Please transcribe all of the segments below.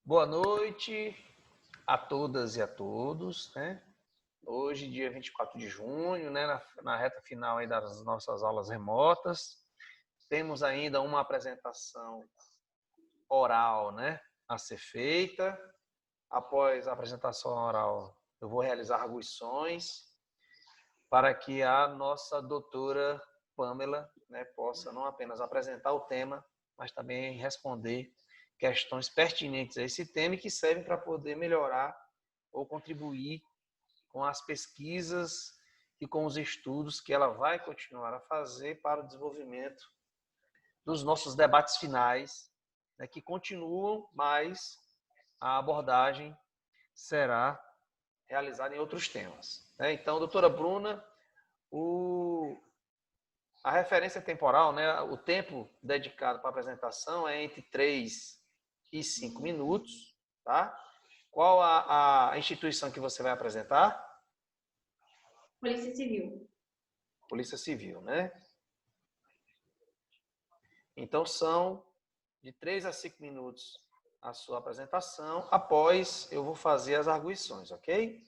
Boa noite a todas e a todos, né? Hoje, dia 24 de junho, né? Na reta final aí das nossas aulas remotas, temos ainda uma apresentação oral, né? A ser feita. Após a apresentação oral, eu vou realizar arguições para que a nossa doutora Pamela, né, possa não apenas apresentar o tema, mas também responder questões pertinentes a esse tema e que servem para poder melhorar ou contribuir com as pesquisas e com os estudos que ela vai continuar a fazer para o desenvolvimento dos nossos debates finais, né, que continuam, mas a abordagem será realizada em outros temas. Né? Então, doutora Bruna, a referência temporal, né, o tempo dedicado para a apresentação é entre 3 e 5 minutos, tá? Qual a instituição que você vai apresentar? Polícia Civil. Polícia Civil, né? Então, são de 3 a 5 minutos a sua apresentação. Após, eu vou fazer as arguições, ok?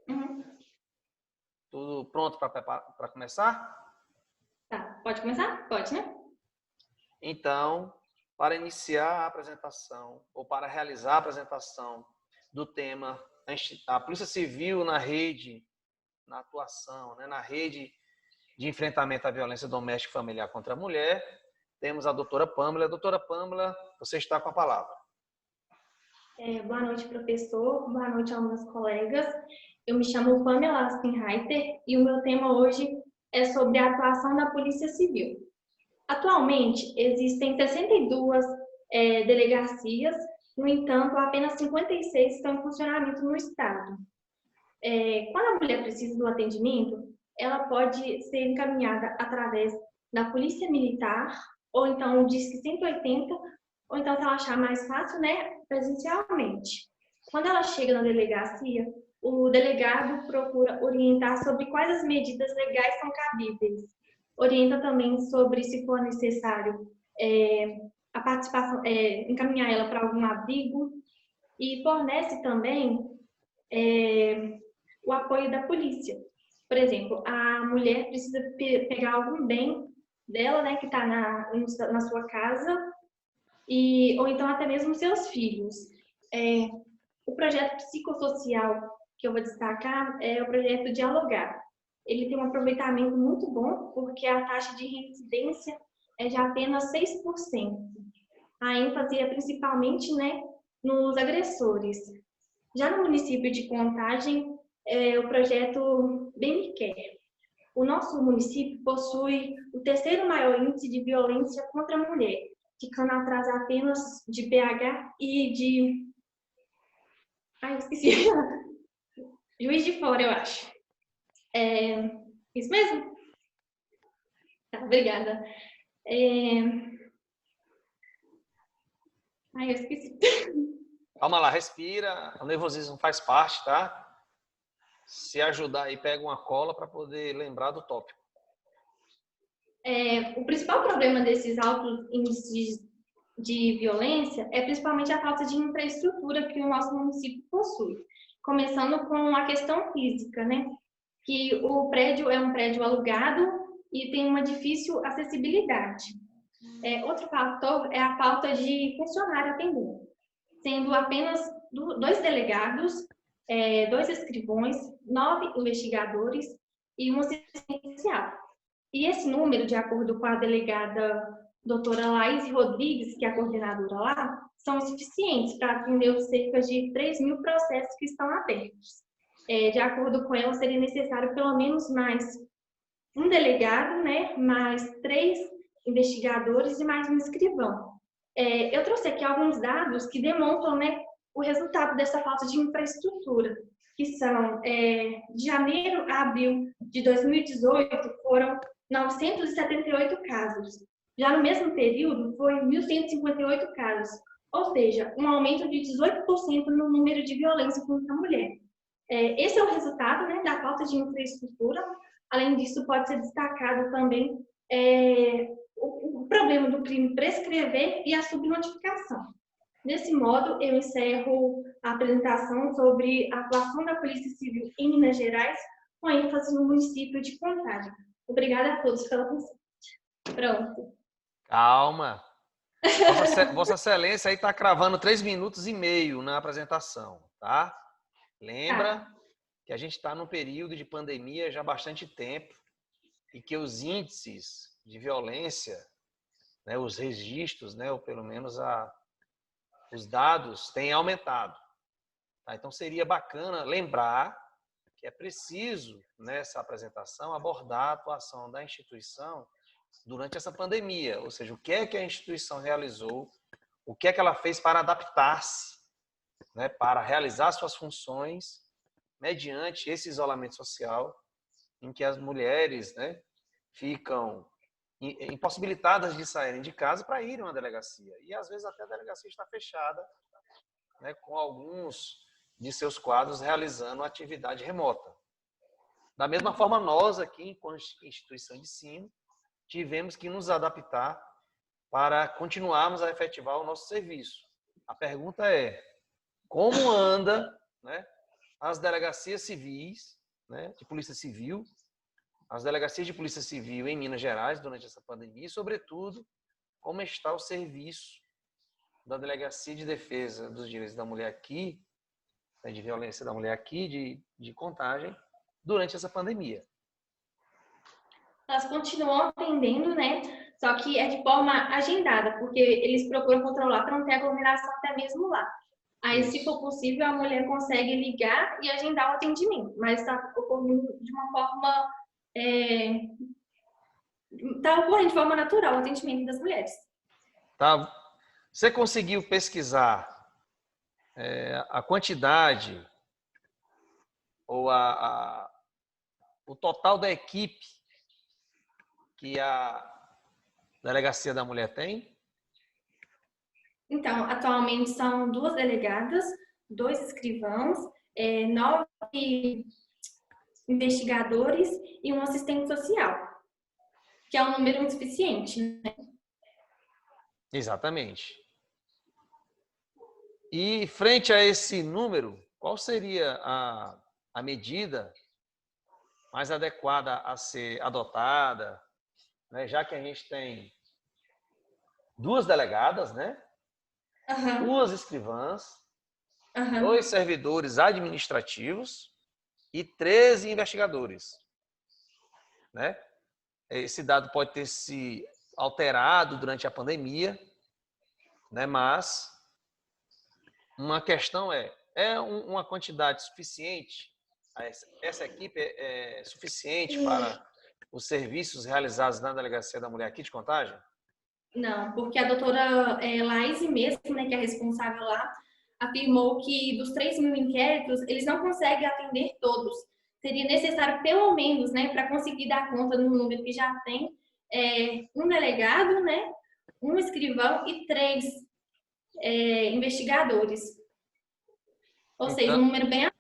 Uhum. Tudo pronto para começar? Tá, pode começar? Pode, né? Então, para iniciar a apresentação, ou para realizar a apresentação do tema a Polícia Civil na rede, na atuação, né, na rede de enfrentamento à violência doméstica e familiar contra a mulher, temos a doutora Pamela. Doutora Pamela, você está com a palavra. Boa noite, professor. Boa noite aos meus colegas. Eu me chamo Pamela Astenreiter e o meu tema hoje é sobre a atuação da Polícia Civil. Atualmente, existem 62 delegacias, no entanto, apenas 56 estão em funcionamento no Estado. Quando a mulher precisa do atendimento, ela pode ser encaminhada através da Polícia Militar, ou então o Disque 180, ou então, se ela achar mais fácil, né, presencialmente. Quando ela chega na delegacia, o delegado procura orientar sobre quais as medidas legais são cabíveis. Orienta também sobre, se for necessário, a participação, encaminhar ela para algum abrigo, e fornece também o apoio da polícia. Por exemplo, a mulher precisa pegar algum bem dela, né, que está na sua casa, ou então até mesmo seus filhos. O projeto psicossocial que eu vou destacar é o projeto Dialogar. Ele tem um aproveitamento muito bom, porque a taxa de reincidência é de apenas 6%. A ênfase é principalmente, né, nos agressores. Já no município de Contagem, o projeto Bem Me Quer. O nosso município possui o terceiro maior índice de violência contra a mulher, ficando atrás apenas de BH e de... esqueci. Juiz de Fora, eu acho. Isso mesmo? Tá, obrigada. Eu esqueci. Calma lá, respira. O nervosismo faz parte, tá? Se ajudar aí, pega uma cola para poder lembrar do tópico. O principal problema desses altos índices de violência é principalmente a falta de infraestrutura que o nosso município possui. Começando com a questão física, né? Que o prédio é um prédio alugado e tem uma difícil acessibilidade. Outro fator é a falta de funcionário atendente, sendo apenas 2 delegados, 2 escrivões, 9 investigadores e um assistente social. E esse número, de acordo com a delegada doutora Laís Rodrigues, que é a coordenadora lá, são suficientes para atender os cerca de 3.000 processos que estão abertos. De acordo com ela, seria necessário pelo menos mais um delegado, né, mais 3 investigadores e mais um escrivão. Eu trouxe aqui alguns dados que demonstram, né, o resultado dessa falta de infraestrutura, que são, de janeiro a abril de 2018, foram 978 casos. Já no mesmo período, foi 1.158 casos, ou seja, um aumento de 18% no número de violência contra a mulher. Esse é o resultado, né, da falta de infraestrutura. Além disso, pode ser destacado também o problema do crime prescrever e a subnotificação. Desse modo, eu encerro a apresentação sobre a atuação da Polícia Civil em Minas Gerais, com ênfase no município de Contagem. Obrigada a todos pela atenção. Pronto. Calma. Vossa Excelência aí está cravando 3 minutos e meio na apresentação, tá? Lembra que a gente está num período de pandemia já há bastante tempo e que os índices de violência, né, os registros, né, ou pelo menos os dados têm aumentado. Tá? Então seria bacana lembrar que é preciso, nessa apresentação, abordar a atuação da instituição durante essa pandemia, ou seja, o que é que a instituição realizou, o que é que ela fez para adaptar-se, né, para realizar suas funções mediante esse isolamento social em que as mulheres, né, ficam impossibilitadas de saírem de casa para irem a uma delegacia. E às vezes até a delegacia está fechada, né, com alguns de seus quadros realizando atividade remota. Da mesma forma, nós aqui, enquanto instituição de ensino, tivemos que nos adaptar para continuarmos a efetivar o nosso serviço. A pergunta é, como anda, né, as delegacias civis, né, de Polícia Civil, as delegacias de Polícia Civil em Minas Gerais durante essa pandemia e, sobretudo, como está o serviço da Delegacia de Defesa dos Direitos da Mulher aqui, né, de violência da mulher aqui, de Contagem, durante essa pandemia. Elas continuam atendendo, né? Só que é de forma agendada, porque eles procuram controlar para não ter aglomeração até mesmo lá. Aí, se for possível, a mulher consegue ligar e agendar o atendimento, mas está ocorrendo de uma forma... Está ocorrendo de forma natural o atendimento das mulheres. Tá. Você conseguiu pesquisar a quantidade ou o total da equipe que a Delegacia da Mulher tem? Então, atualmente são 2 delegadas, 2 escrivãos, 9 investigadores e um assistente social, que é um número insuficiente, né? Exatamente. E frente a esse número, qual seria a medida mais adequada a ser adotada, né? Já que a gente tem 2 delegadas, né? 2 escrivãs, 2 servidores administrativos e 13 investigadores, né? Esse dado pode ter se alterado durante a pandemia, né? Mas uma questão é uma quantidade suficiente? Essa equipe é suficiente para os serviços realizados na Delegacia da Mulher aqui de Contagem? Não, porque a doutora Laís mesmo, né, que é responsável lá, afirmou que dos 3.000 inquéritos, eles não conseguem atender todos. Seria necessário, pelo menos, né, para conseguir dar conta no número que já tem, um delegado, né, um escrivão e 3 investigadores. Ou seja, um número bem...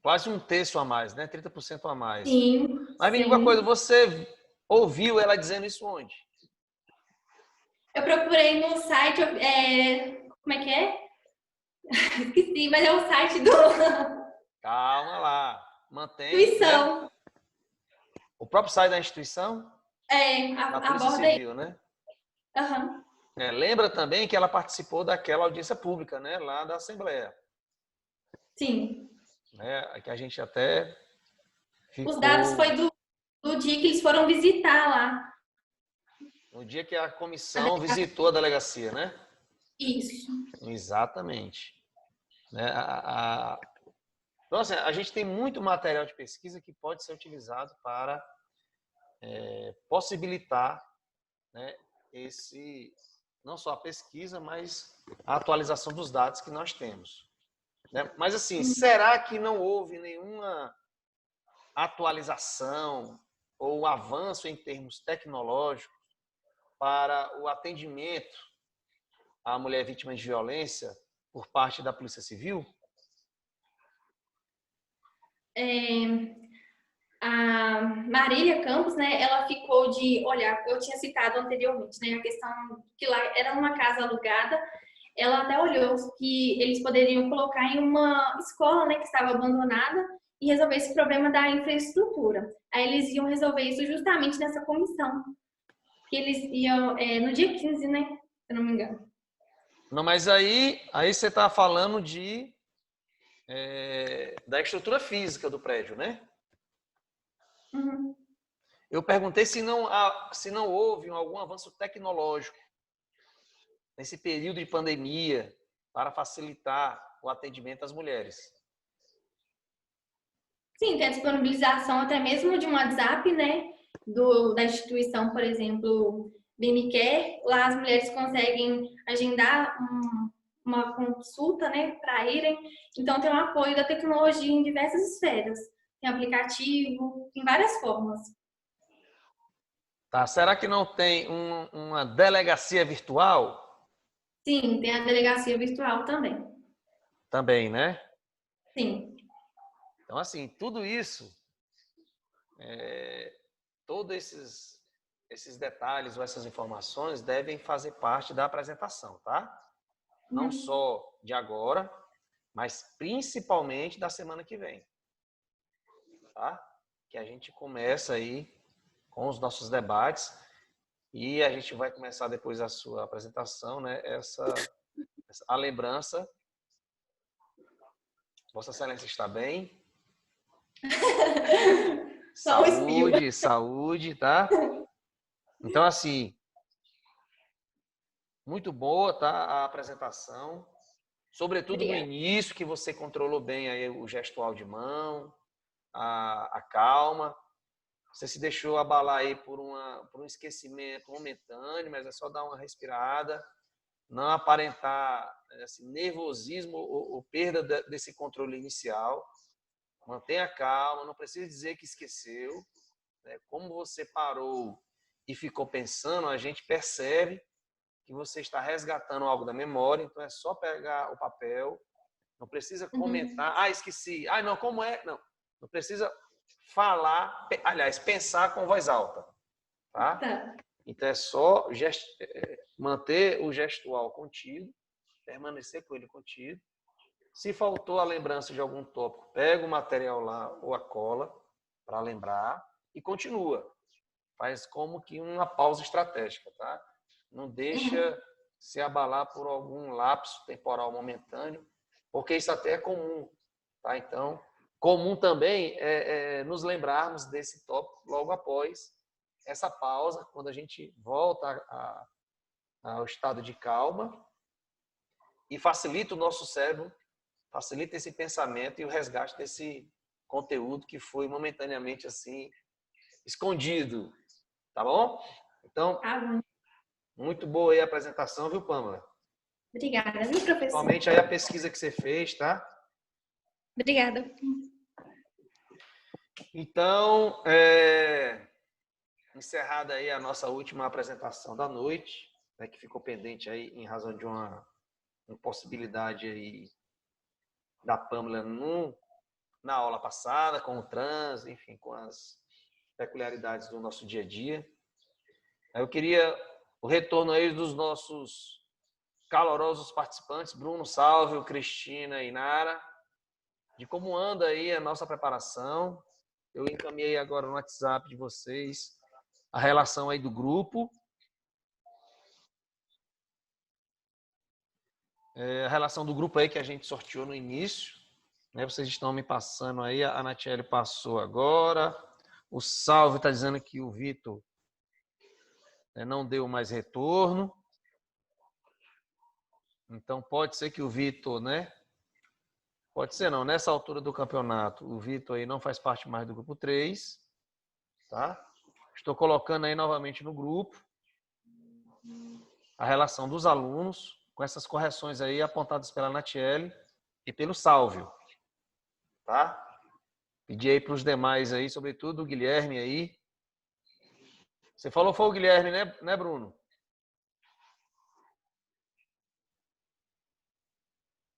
Quase 1/3 a mais, né? 30% a mais. Sim, Mas me diga uma coisa, você ouviu ela dizendo isso onde? Eu procurei no site, como é que é? Esqueci, mas é o site do... Calma lá, mantém. Instituição. Né? O próprio site da instituição? Da Polícia Civil, né? Uhum. Lembra também que ela participou daquela audiência pública, né? Lá da Assembleia. Sim. Que a gente até ficou... Os dados foi do dia que eles foram visitar lá. No dia que a comissão visitou a delegacia, né? Isso. Exatamente. Então, assim, a gente tem muito material de pesquisa que pode ser utilizado para possibilitar, né, não só a pesquisa, mas a atualização dos dados que nós temos. Né? Mas, assim, será que não houve nenhuma atualização ou avanço em termos tecnológicos para o atendimento à mulher vítima de violência por parte da Polícia Civil? A Marília Campos, né, ela ficou de olhar, eu tinha citado anteriormente, né, a questão que lá era uma casa alugada, ela até olhou que eles poderiam colocar em uma escola, né, que estava abandonada e resolver esse problema da infraestrutura. Aí eles iam resolver isso justamente nessa comissão, que eles iam no dia 15, né, se eu não me engano. Não, mas aí você está falando da estrutura física do prédio, né? Uhum. Eu perguntei se não houve algum avanço tecnológico nesse período de pandemia para facilitar o atendimento às mulheres. Sim, tem a disponibilização até mesmo de um WhatsApp, né, da instituição, por exemplo, BMCare. Lá as mulheres conseguem agendar uma consulta, né, para irem. Então, tem um apoio da tecnologia em diversas esferas. Tem aplicativo, em várias formas. Tá? Será que não tem uma delegacia virtual? Sim, tem a delegacia virtual também. Também, né? Sim. Então, assim, tudo isso, todos esses detalhes ou essas informações devem fazer parte da apresentação, tá? Não só de agora, mas principalmente da semana que vem, tá? Que a gente começa aí com os nossos debates e a gente vai começar depois da sua apresentação, né? A lembrança. Vossa Excelência está bem? Só um espirro. Saúde, saúde, tá? Então, assim, muito boa, tá? A apresentação. Sobretudo no Obrigada. início, que você controlou bem aí o gestual de mão, a calma. Você se deixou abalar aí por um esquecimento momentâneo, mas é só dar uma respirada, não aparentar assim, nervosismo ou perda desse controle inicial. Mantenha calma, não precisa dizer que esqueceu. Né? Como você parou e ficou pensando, a gente percebe que você está resgatando algo da memória, então é só pegar o papel, não precisa comentar, esqueci, não, como é? Não precisa falar, aliás, pensar com voz alta, tá? Tá. Então é só manter o gestual contido, permanecer com ele contido. Se faltou a lembrança de algum tópico, pega o material lá ou a cola para lembrar e continua. Faz como que uma pausa estratégica, tá? Não deixa se abalar por algum lapso temporal momentâneo, porque isso até é comum, tá? Então, comum também é nos lembrarmos desse tópico logo após essa pausa, quando a gente volta ao estado de calma e facilita o nosso cérebro, facilita esse pensamento e o resgate desse conteúdo que foi momentaneamente assim escondido, tá bom? Então, muito boa aí a apresentação, viu, Pâmela? Obrigada, viu, professor? Principalmente aí a pesquisa que você fez, tá? Obrigada. Então, encerrada aí a nossa última apresentação da noite, né, que ficou pendente aí em razão de uma impossibilidade aí da Pâmela na aula passada, com o trânsito, enfim, com as peculiaridades do nosso dia a dia. Eu queria o retorno aí dos nossos calorosos participantes, Bruno, Sálvio, Cristina e Nara, de como anda aí a nossa preparação. Eu encaminhei agora no WhatsApp de vocês a relação aí do grupo. A relação do grupo aí que a gente sorteou no início. Né? Vocês estão me passando aí, a Natiele passou agora. O Salve está dizendo que o Vitor não deu mais retorno. Então pode ser que o Vitor, né? Pode ser não, nessa altura do campeonato, o Vitor aí não faz parte mais do grupo 3, tá? Estou colocando aí novamente no grupo a relação dos alunos com essas correções aí apontadas pela Natiele e pelo Sálvio, tá? Pedi aí para os demais aí, sobretudo o Guilherme aí. Você falou foi o Guilherme, né, Bruno?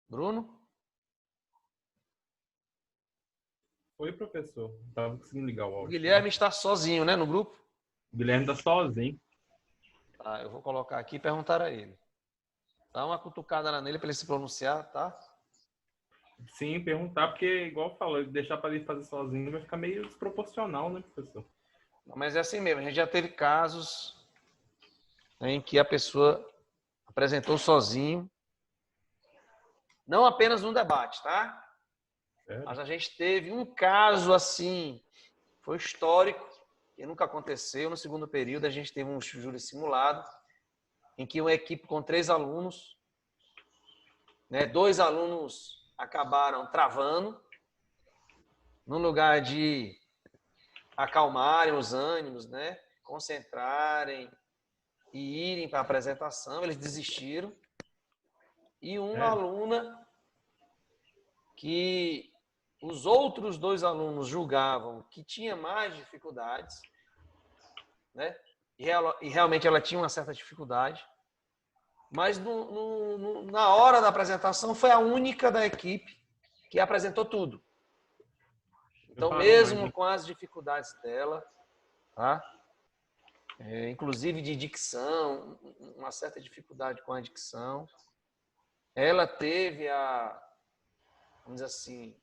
Bruno? Oi, professor. Não estava conseguindo ligar o O áudio. Guilherme está sozinho, né, no grupo? O Guilherme está sozinho. Tá, eu vou colocar aqui e perguntar a ele. Dá uma cutucada lá nele para ele se pronunciar, tá? Sim, perguntar, porque, igual falou, deixar para ele fazer sozinho vai ficar meio desproporcional, né, professor? Mas é assim mesmo, a gente já teve casos, né, em que a pessoa apresentou sozinho, não apenas no debate, tá? Sério? Mas a gente teve um caso assim, foi histórico, que nunca aconteceu. No segundo período, a gente teve um júri simulado, em que uma equipe com 3 alunos, né, 2 alunos acabaram travando, no lugar de acalmarem os ânimos, né, concentrarem e irem para a apresentação, eles desistiram. E uma Sério? aluna que os outros 2 alunos julgavam que tinha mais dificuldades, né? E realmente ela tinha uma certa dificuldade, mas na hora da apresentação foi a única da equipe que apresentou tudo. Então, Preparou mais, mesmo né? com as dificuldades dela, tá? Inclusive de dicção, uma certa dificuldade com a dicção, ela teve vamos dizer assim,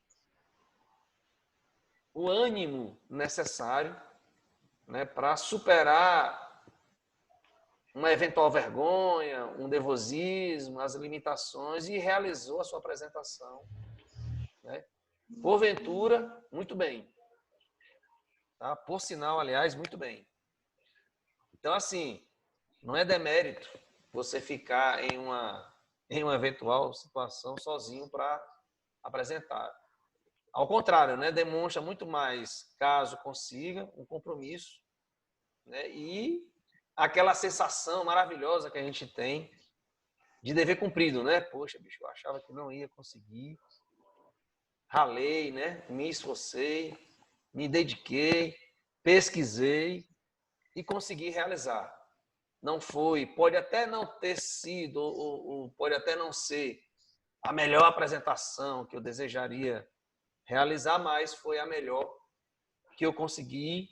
o ânimo necessário, né, para superar uma eventual vergonha, um nervosismo, as limitações, e realizou a sua apresentação, né? Porventura, muito bem. Tá? Por sinal, aliás, muito bem. Então, assim, não é demérito você ficar em uma eventual situação sozinho para apresentar. Ao contrário, né? Demonstra muito mais, caso consiga, um compromisso, né? E aquela sensação maravilhosa que a gente tem de dever cumprido, né? Poxa, bicho, eu achava que não ia conseguir. Ralei, né? Me esforcei, me dediquei, pesquisei e consegui realizar. Não foi, pode até não ter sido, ou pode até não ser a melhor apresentação que eu desejaria realizar, mas foi a melhor que eu consegui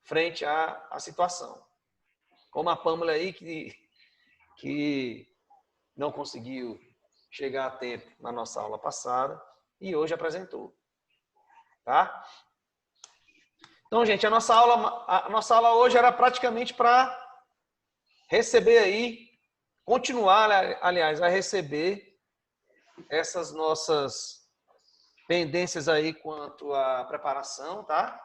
frente à situação. Como a Pâmela aí, que não conseguiu chegar a tempo na nossa aula passada e hoje apresentou. Tá? Então, gente, a nossa aula hoje era praticamente para receber aí, continuar, aliás, a receber essas nossas pendências aí quanto à preparação, tá?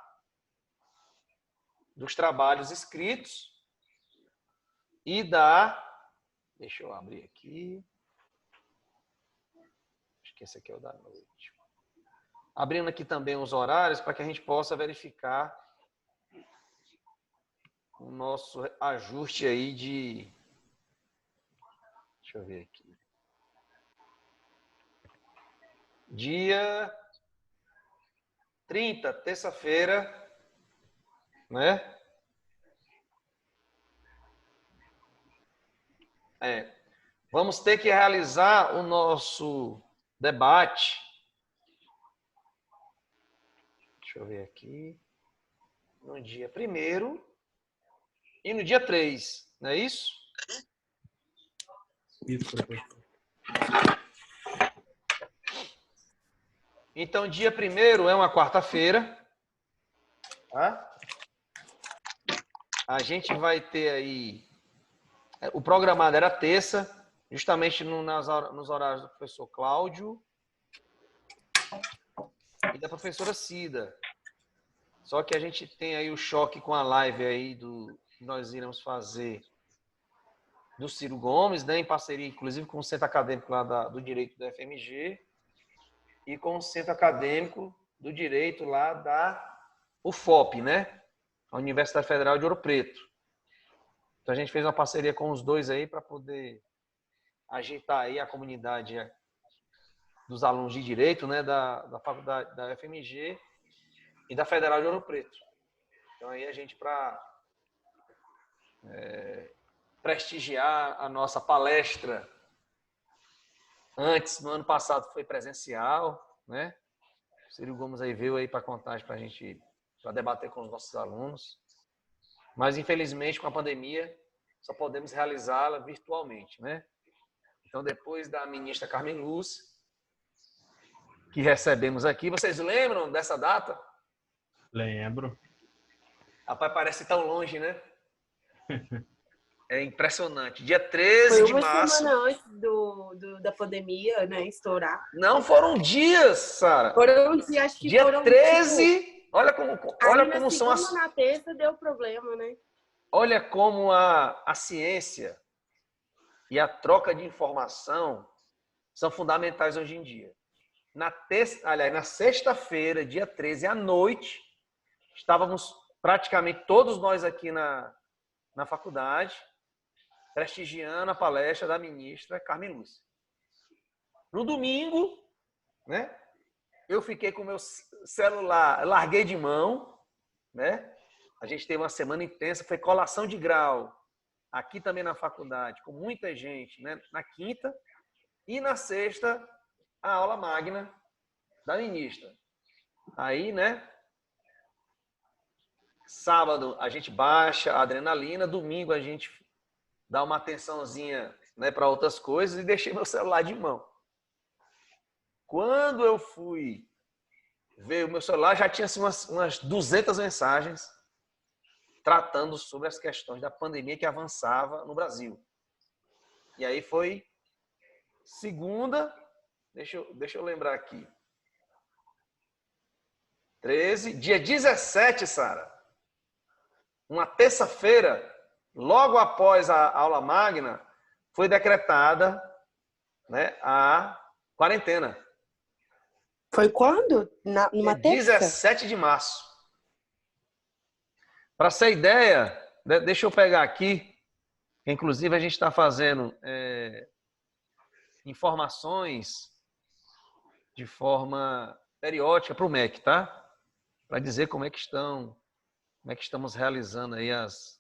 Dos trabalhos escritos e deixa eu abrir aqui. Acho que esse aqui é o da noite. Abrindo aqui também os horários para que a gente possa verificar o nosso ajuste aí de... Deixa eu ver aqui. Dia 30, terça-feira, né? Vamos ter que realizar o nosso debate. Deixa eu ver aqui. No dia 1º e no dia 3, não é isso? Isso, professor. Então, dia 1º é uma quarta-feira. Tá? A gente vai ter aí... O programado era terça, justamente nos horários do professor Cláudio e da professora Cida. Só que a gente tem aí o choque com a live aí que nós iremos fazer do Ciro Gomes, né, em parceria, inclusive, com o Centro Acadêmico lá do Direito da FMG e com o Centro Acadêmico do Direito lá da UFOP, né, a Universidade Federal de Ouro Preto. Então, a gente fez uma parceria com os dois aí para poder agitar aí a comunidade dos alunos de Direito, né, da faculdade da FMG e da Federal de Ouro Preto. Então, aí a gente, para prestigiar a nossa palestra, antes, no ano passado, foi presencial, né? O Ciro Gomes aí veio aí para contar para a gente, para debater com os nossos alunos. Mas, infelizmente, com a pandemia, só podemos realizá-la virtualmente, né? Então, depois da ministra Carmen Lúcia, que recebemos aqui, vocês lembram dessa data? Lembro. Rapaz, parece tão longe, né? É impressionante. Dia Foi 13 de uma março. semana antes da pandemia, né, estourar. Não foram dias, Sara. Acho que Dia foram, 13. Tipo, Olha aí como na são as. segunda, na terça deu problema, né? Olha como a ciência e a troca de informação são fundamentais hoje em dia. Na sexta-feira, dia 13, à noite, estávamos praticamente todos nós aqui na faculdade, prestigiando a palestra da ministra Carmen Lúcia. No domingo, né, eu fiquei com o meu celular, larguei de mão, né? A gente teve uma semana intensa, foi colação de grau, aqui também na faculdade, com muita gente, né? Na quinta e na sexta, a aula magna da ministra. Aí, né? Sábado a gente baixa a adrenalina, domingo a gente dá uma atençãozinha, né, para outras coisas e deixei meu celular de mão. Quando eu fui ver o meu celular, já tinha assim, umas 200 mensagens tratando sobre as questões da pandemia que avançava no Brasil. E aí foi segunda, deixa eu lembrar aqui, 13, dia 17, Sara, uma terça-feira, logo após a aula magna, foi decretada, né, a quarentena. Foi quando? Numa terça? 17 de março. Para ser ideia, deixa eu pegar aqui, inclusive a gente está fazendo informações de forma periódica para o MEC, tá? Para dizer como é que estamos realizando aí as...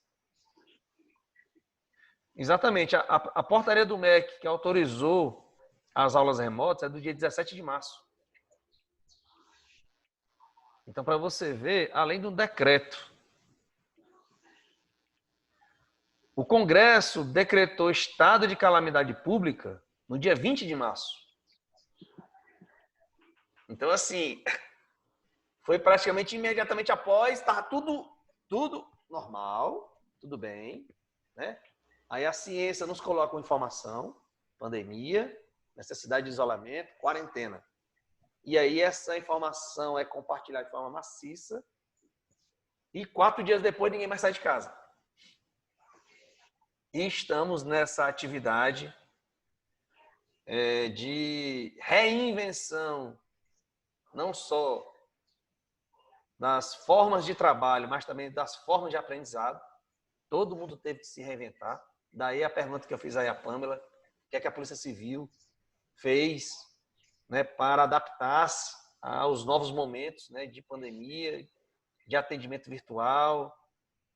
Exatamente, a portaria do MEC que autorizou as aulas remotas é do dia 17 de março. Então, para você ver, além do decreto, o Congresso decretou estado de calamidade pública no dia 20 de março. Então, assim, foi praticamente imediatamente após, estava tudo normal, tudo bem, né? Aí a ciência nos coloca uma informação, pandemia, necessidade de isolamento, quarentena. E aí essa informação é compartilhada de forma maciça e 4 dias depois ninguém mais sai de casa. E estamos nessa atividade de reinvenção, não só das formas de trabalho, mas também das formas de aprendizado. Todo mundo teve que se reinventar. Daí a pergunta que eu fiz aí à Pamela, o que é que a Polícia Civil fez, né, para adaptar-se aos novos momentos, né, de pandemia, de atendimento virtual,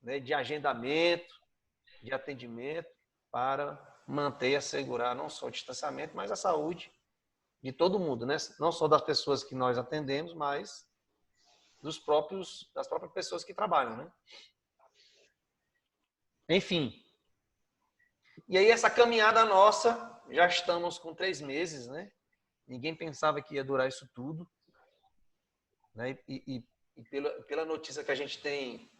né, de agendamento, de atendimento, para manter e assegurar não só o distanciamento, mas a saúde de todo mundo, né? Não só das pessoas que nós atendemos, mas das próprias pessoas que trabalham, né? Enfim. E aí essa caminhada nossa, já estamos com 3 meses, né? Ninguém pensava que ia durar isso tudo, né? E pela notícia que a gente tem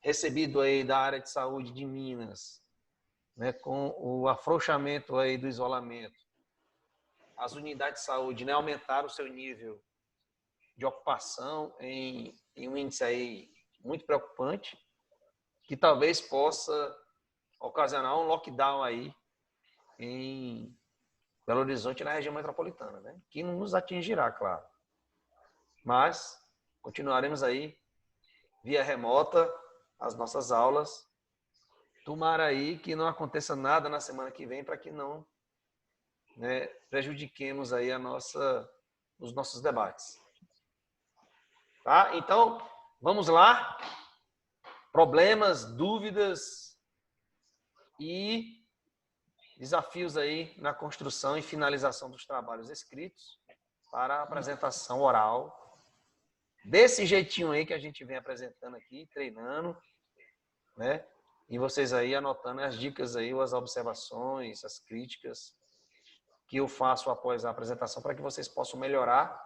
recebido aí da área de saúde de Minas, né, com o afrouxamento aí do isolamento, as unidades de saúde, né, aumentaram o seu nível de ocupação em um índice aí muito preocupante, que talvez possa ocasionar um lockdown aí em Belo Horizonte e na região metropolitana, né, que não nos atingirá, claro. Mas continuaremos aí via remota as nossas aulas. Tomara aí que não aconteça nada na semana que vem para que não, né, prejudiquemos aí os nossos debates. Tá? Então, vamos lá. Problemas, dúvidas e desafios aí na construção e finalização dos trabalhos escritos para a apresentação oral. Desse jeitinho aí que a gente vem apresentando aqui, treinando, né? E vocês aí anotando as dicas aí, as observações, as críticas que eu faço após a apresentação para que vocês possam melhorar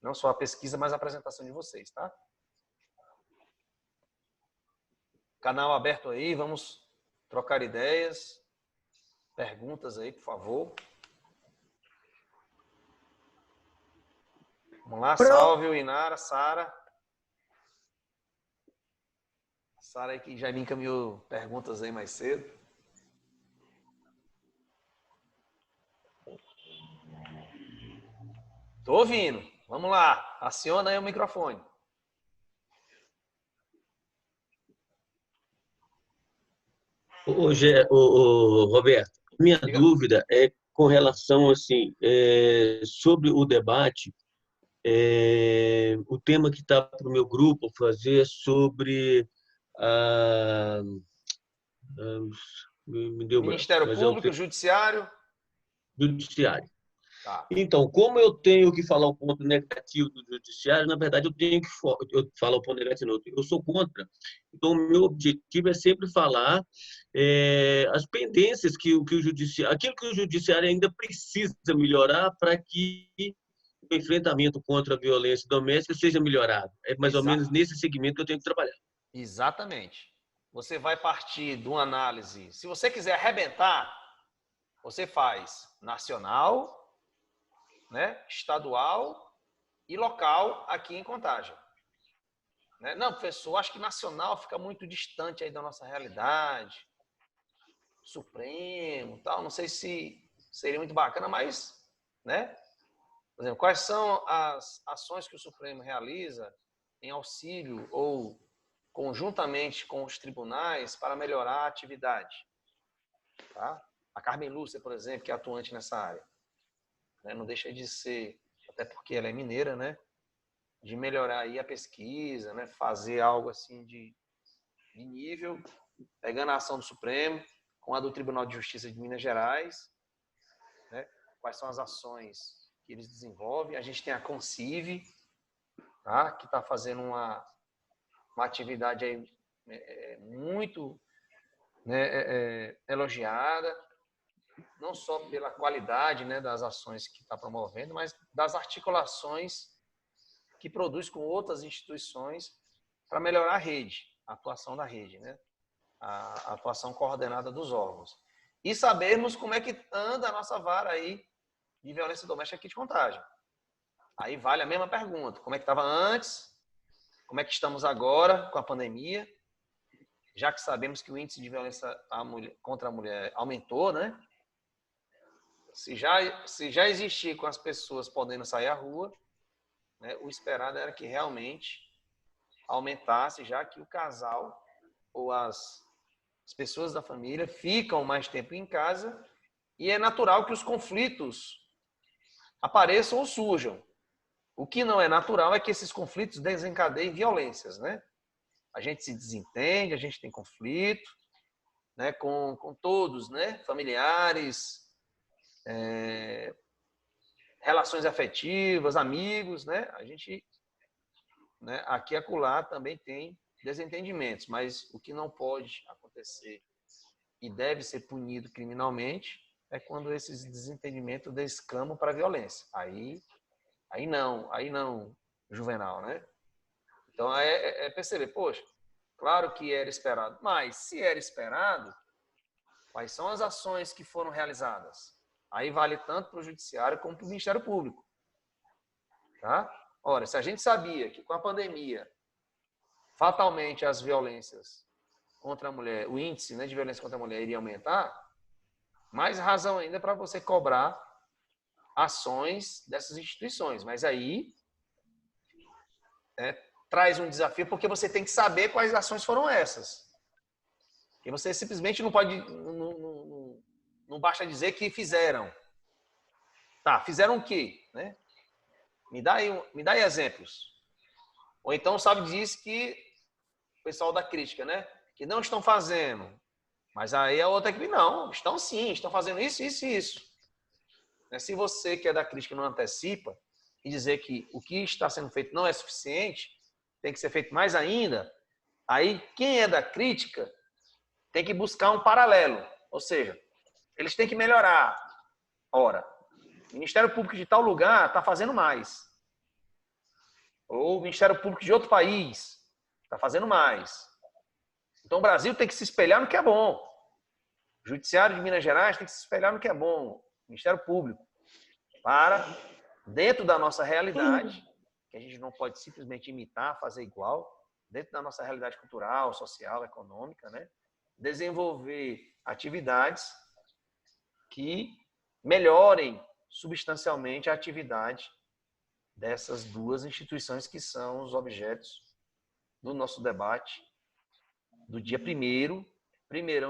não só a pesquisa, mas a apresentação de vocês, tá? Canal aberto aí, vamos trocar ideias, perguntas aí, por favor. Vamos lá, salve, Inara, Sara. Sara aí que já me encaminhou perguntas aí mais cedo. Tô ouvindo. Vamos lá, aciona aí o microfone. Roberto, minha Diga. dúvida é com relação assim sobre o debate, o tema que está para o meu grupo fazer sobre me deu branco, Ministério mas Público, Judiciário. Judiciário. Tá. Então, como eu tenho que falar o ponto negativo do judiciário, na verdade eu tenho que falar o ponto negativo, não, eu sou contra. Então, o meu objetivo é sempre falar as pendências que o judiciário, aquilo que o judiciário ainda precisa melhorar para que o enfrentamento contra a violência doméstica seja melhorado. É mais ou menos nesse segmento que eu tenho que trabalhar. Exatamente. Você vai partir de uma análise. Se você quiser arrebentar, você faz nacional, né, estadual e local aqui em Contagem. Né? Não, professor, acho que nacional fica muito distante aí da nossa realidade. Supremo, tal, não sei se seria muito bacana, mas, né? Por exemplo, quais são as ações que o Supremo realiza em auxílio ou conjuntamente com os tribunais para melhorar a atividade? Tá? A Carmen Lúcia, por exemplo, que é atuante nessa área, né? Não deixa de ser, até porque ela é mineira, né? De melhorar aí a pesquisa, né? Fazer algo assim de nível, pegando a ação do Supremo com a do Tribunal de Justiça de Minas Gerais, né? Quais são as ações que eles desenvolvem. A gente tem a Concive, tá? Que está fazendo uma atividade aí muito, né, elogiada, não só pela qualidade, né, das ações que está promovendo, mas das articulações que produz com outras instituições para melhorar a rede, a atuação da rede, né? A atuação coordenada dos órgãos. E sabermos como é que anda a nossa vara aí de violência doméstica aqui de Contagem. Aí vale a mesma pergunta. Como é que estava antes? Como é que estamos agora com a pandemia? Já que sabemos que o índice de violência contra a mulher aumentou, né? Se já existir com as pessoas podendo sair à rua, né, o esperado era que realmente aumentasse, já que o casal ou as pessoas da família ficam mais tempo em casa e é natural que os conflitos apareçam ou surjam. O que não é natural é que esses conflitos desencadeiem violências, né? A gente se desentende, a gente tem conflito, né, com todos, né? Familiares, relações afetivas, amigos, né? A gente, né, aqui e acolá também tem desentendimentos, mas o que não pode acontecer e deve ser punido criminalmente é quando esses desentendimentos descamam para a violência. Aí não, Juvenal, né? Então é perceber, poxa, claro que era esperado, mas se era esperado, quais são as ações que foram realizadas? Aí vale tanto para o Judiciário como para o Ministério Público. Tá? Ora, se a gente sabia que com a pandemia, fatalmente as violências contra a mulher, o índice, né, de violência contra a mulher iria aumentar, mais razão ainda para você cobrar ações dessas instituições. Mas aí traz um desafio, porque você tem que saber quais ações foram essas. E você simplesmente não pode, não basta dizer que fizeram. Tá, fizeram o quê? Né? Me dá aí exemplos. Ou então, sabe, diz que o pessoal da crítica, né? Que não estão fazendo. Mas aí a outra equipe, não, estão sim, estão fazendo isso, isso e isso. Se você que é da crítica não antecipa e dizer que o que está sendo feito não é suficiente, tem que ser feito mais ainda, aí quem é da crítica tem que buscar um paralelo. Ou seja, eles têm que melhorar. Ora, o Ministério Público de tal lugar está fazendo mais. Ou o Ministério Público de outro país está fazendo mais. Então, o Brasil tem que se espelhar no que é bom. O Judiciário de Minas Gerais tem que se espelhar no que é bom. O Ministério Público. Para, dentro da nossa realidade, que a gente não pode simplesmente imitar, fazer igual, dentro da nossa realidade cultural, social, econômica, né? Desenvolver atividades que melhorem substancialmente a atividade dessas duas instituições que são os objetos do nosso debate do dia 1º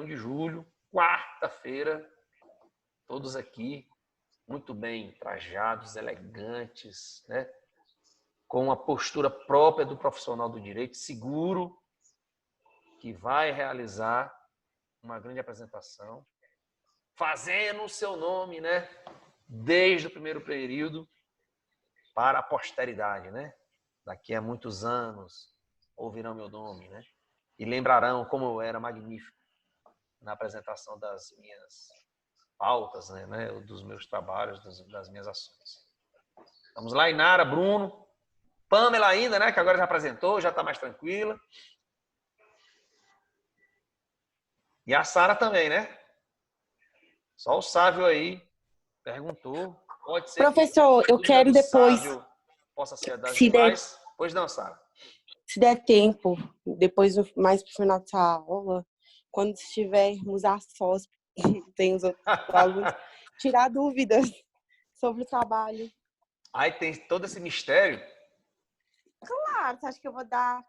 de julho, quarta-feira, todos aqui muito bem trajados, elegantes, né? Com a postura própria do profissional do direito, seguro, que vai realizar uma grande apresentação, fazendo o seu nome, né? Desde o primeiro período para a posteridade, né? Daqui a muitos anos ouvirão meu nome, né? E lembrarão como eu era magnífico na apresentação das minhas pautas, né? Dos meus trabalhos, das minhas ações. Vamos lá, Inara, Bruno, Pamela ainda, né? Que agora já apresentou, já está mais tranquila. E a Sara também, né? Só o Sávio aí perguntou. Pode ser Professor, eu quero depois, possa ser das se der, demais. Pois não, Sara. se der tempo, depois mais pro final dessa aula, quando estivermos a sós, tem os outros alunos, tirar dúvidas sobre o trabalho. Aí tem todo esse mistério. Claro, você acha que eu vou dar...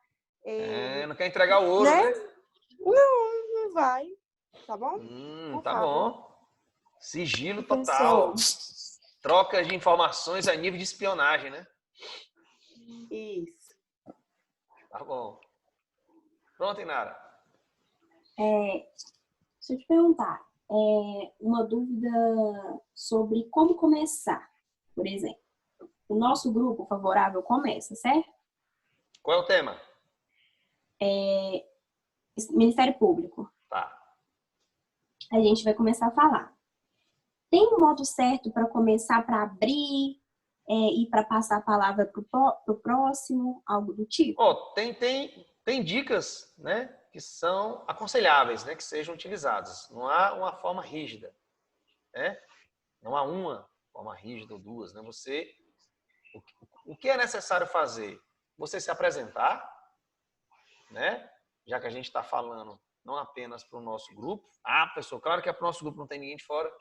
Não quer entregar o ouro, né? Não vai. Tá bom? Tá bom. Sigilo Professor. total. Trocas de informações a nível de espionagem, né? Isso. Tá bom. Pronto, Inara. Deixa eu te perguntar. Uma dúvida sobre como começar, por exemplo. O nosso grupo favorável começa, certo? Qual é o tema? Ministério Público. Tá. A gente vai começar a falar. Tem um modo certo para começar, para abrir e para passar a palavra para o próximo, algo do tipo? Tem dicas, né, que são aconselháveis, né, que sejam utilizadas. Não há uma forma rígida, né? Não há uma forma rígida ou duas, né? O que é necessário fazer? Você se apresentar, né? Já que a gente está falando não apenas para o nosso grupo. Pessoal, claro que é para o nosso grupo, não tem ninguém de fora.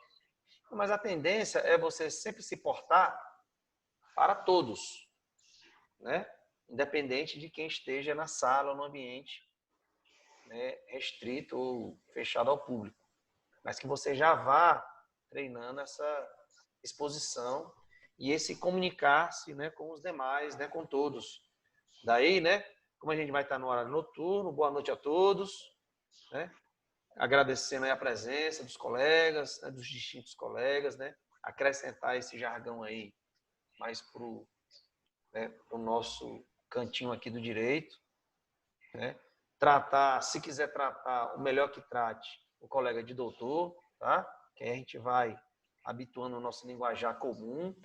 Mas a tendência é você sempre se portar para todos, né? Independente de quem esteja na sala ou no ambiente, né, restrito ou fechado ao público. Mas que você já vá treinando essa exposição e esse comunicar-se, né, com os demais, né, com todos. Daí, né, como a gente vai estar no horário noturno, boa noite a todos, né? Agradecendo aí a presença dos colegas, né, dos distintos colegas, né? Acrescentar esse jargão aí mais para o nosso cantinho aqui do direito, né? Tratar, se quiser tratar, o melhor que trate o colega de doutor, tá? Que aí a gente vai habituando o nosso linguajar comum,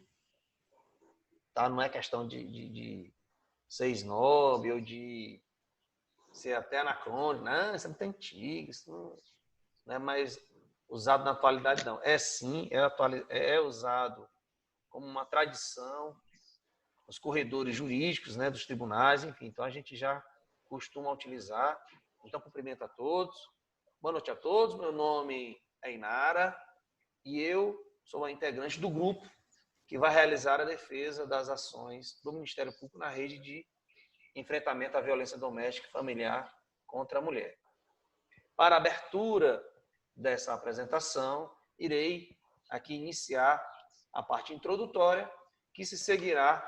tá? Não é questão de ser snob ou de ser até anacrônico, não, isso é muito antigo, isso não é mais usado na atualidade, não. É sim, é usado como uma tradição nos corredores jurídicos, né, dos tribunais, enfim, então a gente já costuma utilizar. Então, cumprimento a todos. Boa noite a todos, meu nome é Inara e eu sou uma integrante do grupo que vai realizar a defesa das ações do Ministério Público na rede de enfrentamento à violência doméstica e familiar contra a mulher. Para a abertura dessa apresentação, irei aqui iniciar a parte introdutória, que se seguirá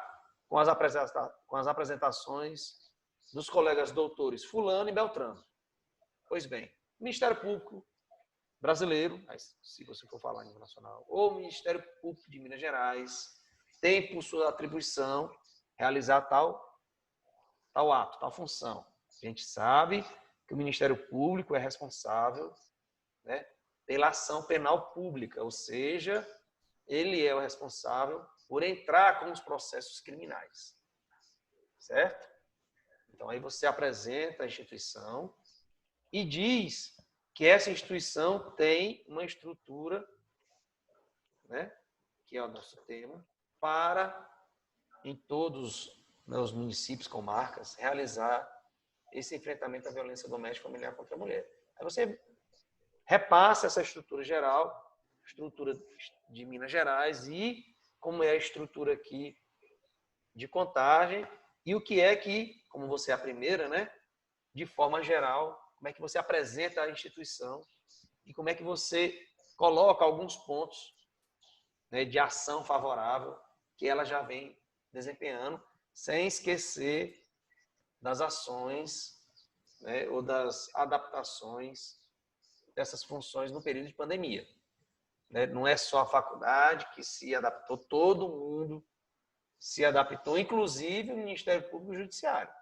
com as apresentações dos colegas doutores Fulano e Beltrano. Pois bem, o Ministério Público brasileiro, se você for falar em nível nacional, ou o Ministério Público de Minas Gerais, tem por sua atribuição realizar tal ato, tal função. A gente sabe que o Ministério Público é responsável, né, pela ação penal pública, ou seja, ele é o responsável por entrar com os processos criminais. Certo? Então, aí você apresenta a instituição e diz que essa instituição tem uma estrutura, né, que é o nosso tema, para, em todos os municípios, comarcas, realizar esse enfrentamento à violência doméstica e familiar contra a mulher. Aí você repassa essa estrutura geral, estrutura de Minas Gerais e como é a estrutura aqui de Contagem e o que é que, como você é a primeira, né, de forma geral, como é que você apresenta a instituição e como é que você coloca alguns pontos, né, de ação favorável que ela já vem desempenhando, sem esquecer das ações, né, ou das adaptações dessas funções no período de pandemia. Né? Não é só a faculdade que se adaptou, todo mundo se adaptou, inclusive o Ministério Público e o Judiciário.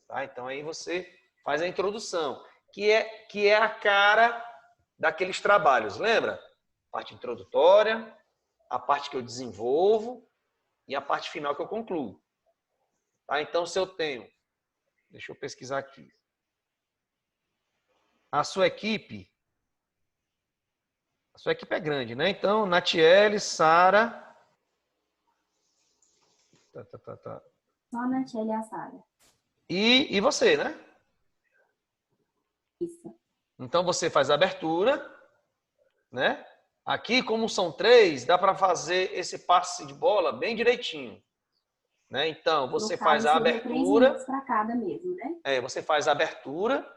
Tá? Então, aí você faz a introdução, que é a cara daqueles trabalhos. Lembra? A parte introdutória, a parte que eu desenvolvo e a parte final que eu concluo. Tá? Então, se eu tenho... Deixa eu pesquisar aqui. A sua equipe é grande, né? Então, Natiele, Sara... Só a Natiele e a Sara. E você, né? Isso. Então, você faz a abertura, né? Aqui, como são 3, dá para fazer esse passe de bola bem direitinho. Né? Então, você faz a abertura... 3 minutos para cada mesmo, né? Você faz a abertura.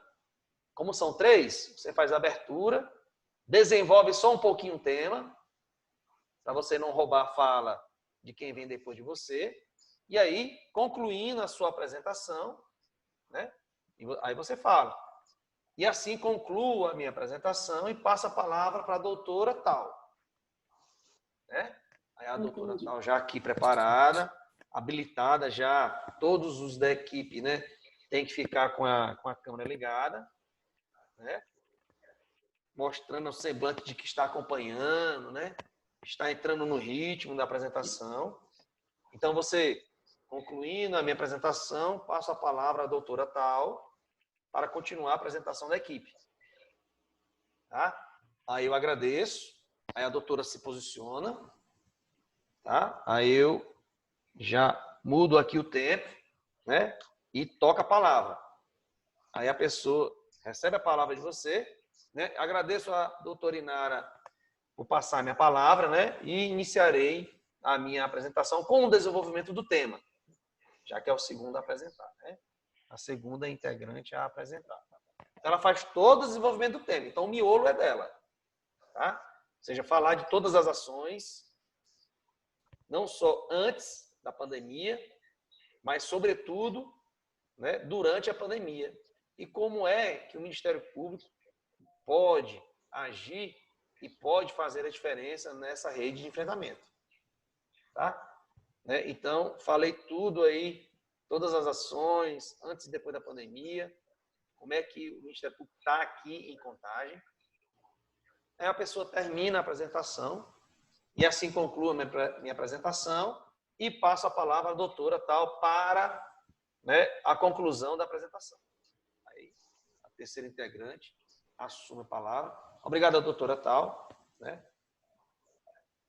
Como são 3, você faz a abertura, desenvolve só um pouquinho o tema, para você não roubar a fala de quem vem depois de você. E aí, concluindo a sua apresentação, né? Aí você fala. E assim concluo a minha apresentação e passo a palavra para a doutora tal. Né? Aí a doutora tal já aqui preparada, habilitada já, todos os da equipe, né, tem que ficar com a câmera ligada, né? Mostrando o semblante de que está acompanhando, né? Está entrando no ritmo da apresentação. Então, você, concluindo a minha apresentação, passo a palavra à doutora tal para continuar a apresentação da equipe. Tá? Aí eu agradeço, aí a doutora se posiciona, tá? Aí eu já mudo aqui o tempo, né? E toca a palavra. Aí a pessoa recebe a palavra de você, né? Agradeço a doutora Inara por passar a minha palavra, né? E iniciarei a minha apresentação com o desenvolvimento do tema, já que é o segundo a apresentar, né? A segunda integrante a apresentar. Ela faz todo o desenvolvimento do tema, então o miolo é dela, tá? Ou seja, falar de todas as ações, não só antes da pandemia, mas sobretudo, né, durante a pandemia. E como é que o Ministério Público pode agir e pode fazer a diferença nessa rede de enfrentamento. Tá? Né? Então, falei tudo aí, todas as ações, antes e depois da pandemia, como é que o Ministério Público está aqui em Contagem. Aí a pessoa termina a apresentação e assim concluo a minha apresentação e passo a palavra à doutora tal para, né, a conclusão da apresentação. Aí, a terceira integrante assume a palavra. Obrigado, doutora tal, né,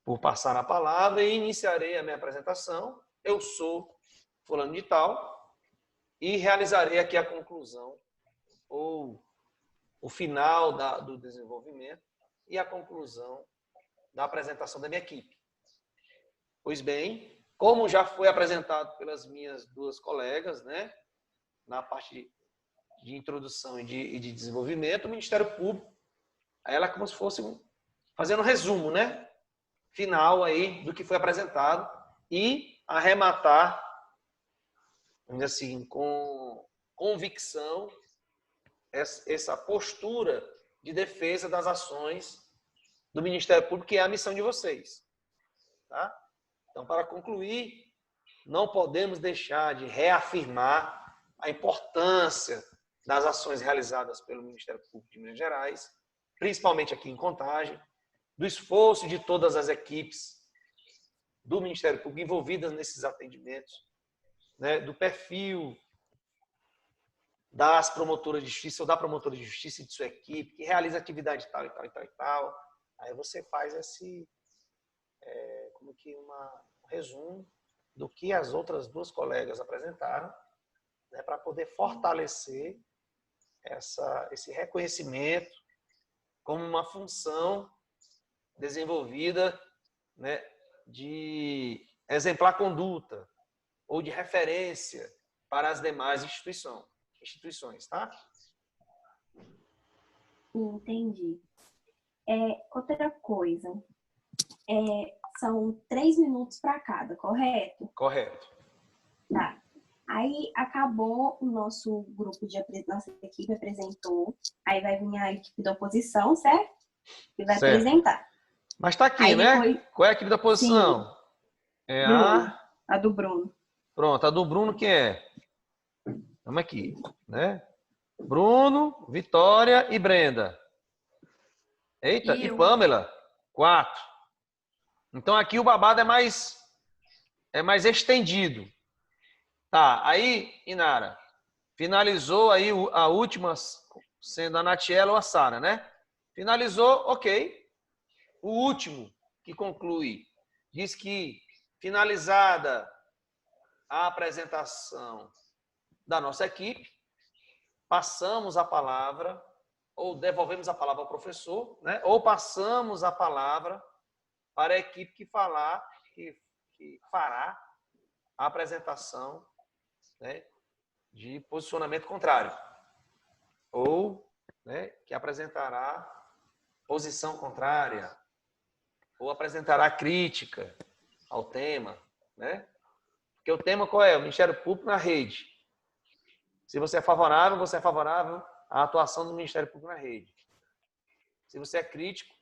por passar a palavra e iniciarei a minha apresentação. Eu sou fulano de tal e realizarei aqui a conclusão ou o final do desenvolvimento e a conclusão da apresentação da minha equipe. Pois bem, como já foi apresentado pelas minhas duas colegas, né, na parte de introdução e de desenvolvimento, o Ministério Público, ela é como se fosse fazendo um resumo, né, final aí do que foi apresentado e arrematar, assim, com convicção essa postura de defesa das ações do Ministério Público, que é a missão de vocês. Tá? Então, para concluir, não podemos deixar de reafirmar a importância das ações realizadas pelo Ministério Público de Minas Gerais, principalmente aqui em Contagem, do esforço de todas as equipes do Ministério Público envolvidas nesses atendimentos, né, do perfil das promotoras de justiça ou da promotora de justiça e de sua equipe, que realiza atividade tal e tal e tal e tal. Aí você faz esse, como que um resumo do que as outras duas colegas apresentaram, né, para poder fortalecer esse reconhecimento como uma função desenvolvida, né, de exemplar conduta ou de referência para as demais instituições, tá? Entendi. Outra coisa, são 3 minutos para cada, correto? Correto. Tá. Aí acabou o nosso grupo nossa equipe apresentou, aí vai vir a equipe da oposição, certo? E vai Certo. apresentar. Mas tá aqui, Aí né? depois... Qual é a equipe da oposição? Sim. É Bruno. A do Bruno. Pronto, a do Bruno quem é? Vamos aqui, né? Bruno, Vitória e Brenda. Eita, e Pamela, 4. Então aqui o babado é mais estendido. Tá, aí, Inara, finalizou aí a última, sendo a Natiela ou a Sara, né? Finalizou, ok. O último que conclui diz que, finalizada a apresentação da nossa equipe, passamos a palavra, ou devolvemos a palavra ao professor, né? Ou passamos a palavra para a equipe que fará a apresentação, né, de posicionamento contrário, ou, né, que apresentará posição contrária, ou apresentará crítica ao tema, né? Porque o tema qual é? O Ministério Público na rede. Se você é favorável à atuação do Ministério Público na rede. Se você é crítico,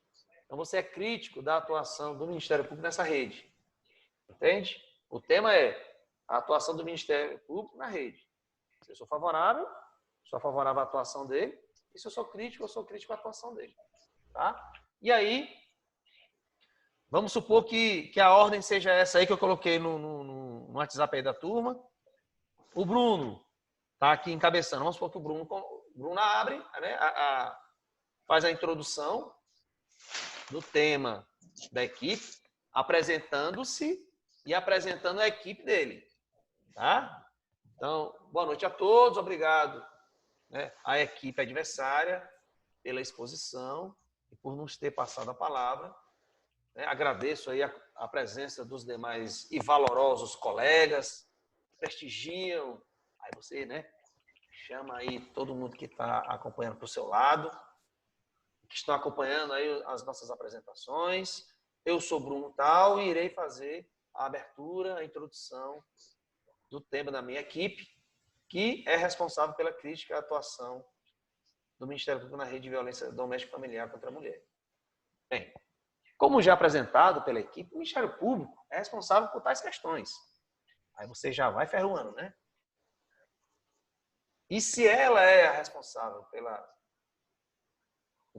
então você é crítico da atuação do Ministério Público nessa rede. Entende? O tema é a atuação do Ministério Público na rede. Se eu sou favorável à atuação dele. E se eu sou crítico à atuação dele. Tá? E aí, vamos supor que a ordem seja essa aí que eu coloquei no WhatsApp aí da turma. O Bruno está aqui encabeçando. Vamos supor que o Bruno abre, né, faz a introdução do tema da equipe, apresentando-se e apresentando a equipe dele. Tá? Então, boa noite a todos, obrigado, né, à equipe adversária pela exposição e por nos ter passado a palavra. Né? Agradeço aí a presença dos demais e valorosos colegas, prestigiam, aí você, né, chama aí todo mundo que está acompanhando para o seu lado, que estão acompanhando aí as nossas apresentações. Eu sou Bruno Tal e irei fazer a abertura, a introdução do tema da minha equipe, que é responsável pela crítica à atuação do Ministério Público na rede de violência doméstica e familiar contra a mulher. Bem, como já apresentado pela equipe, o Ministério Público é responsável por tais questões. Aí você já vai ferroando, né? E se ela é a responsável pelo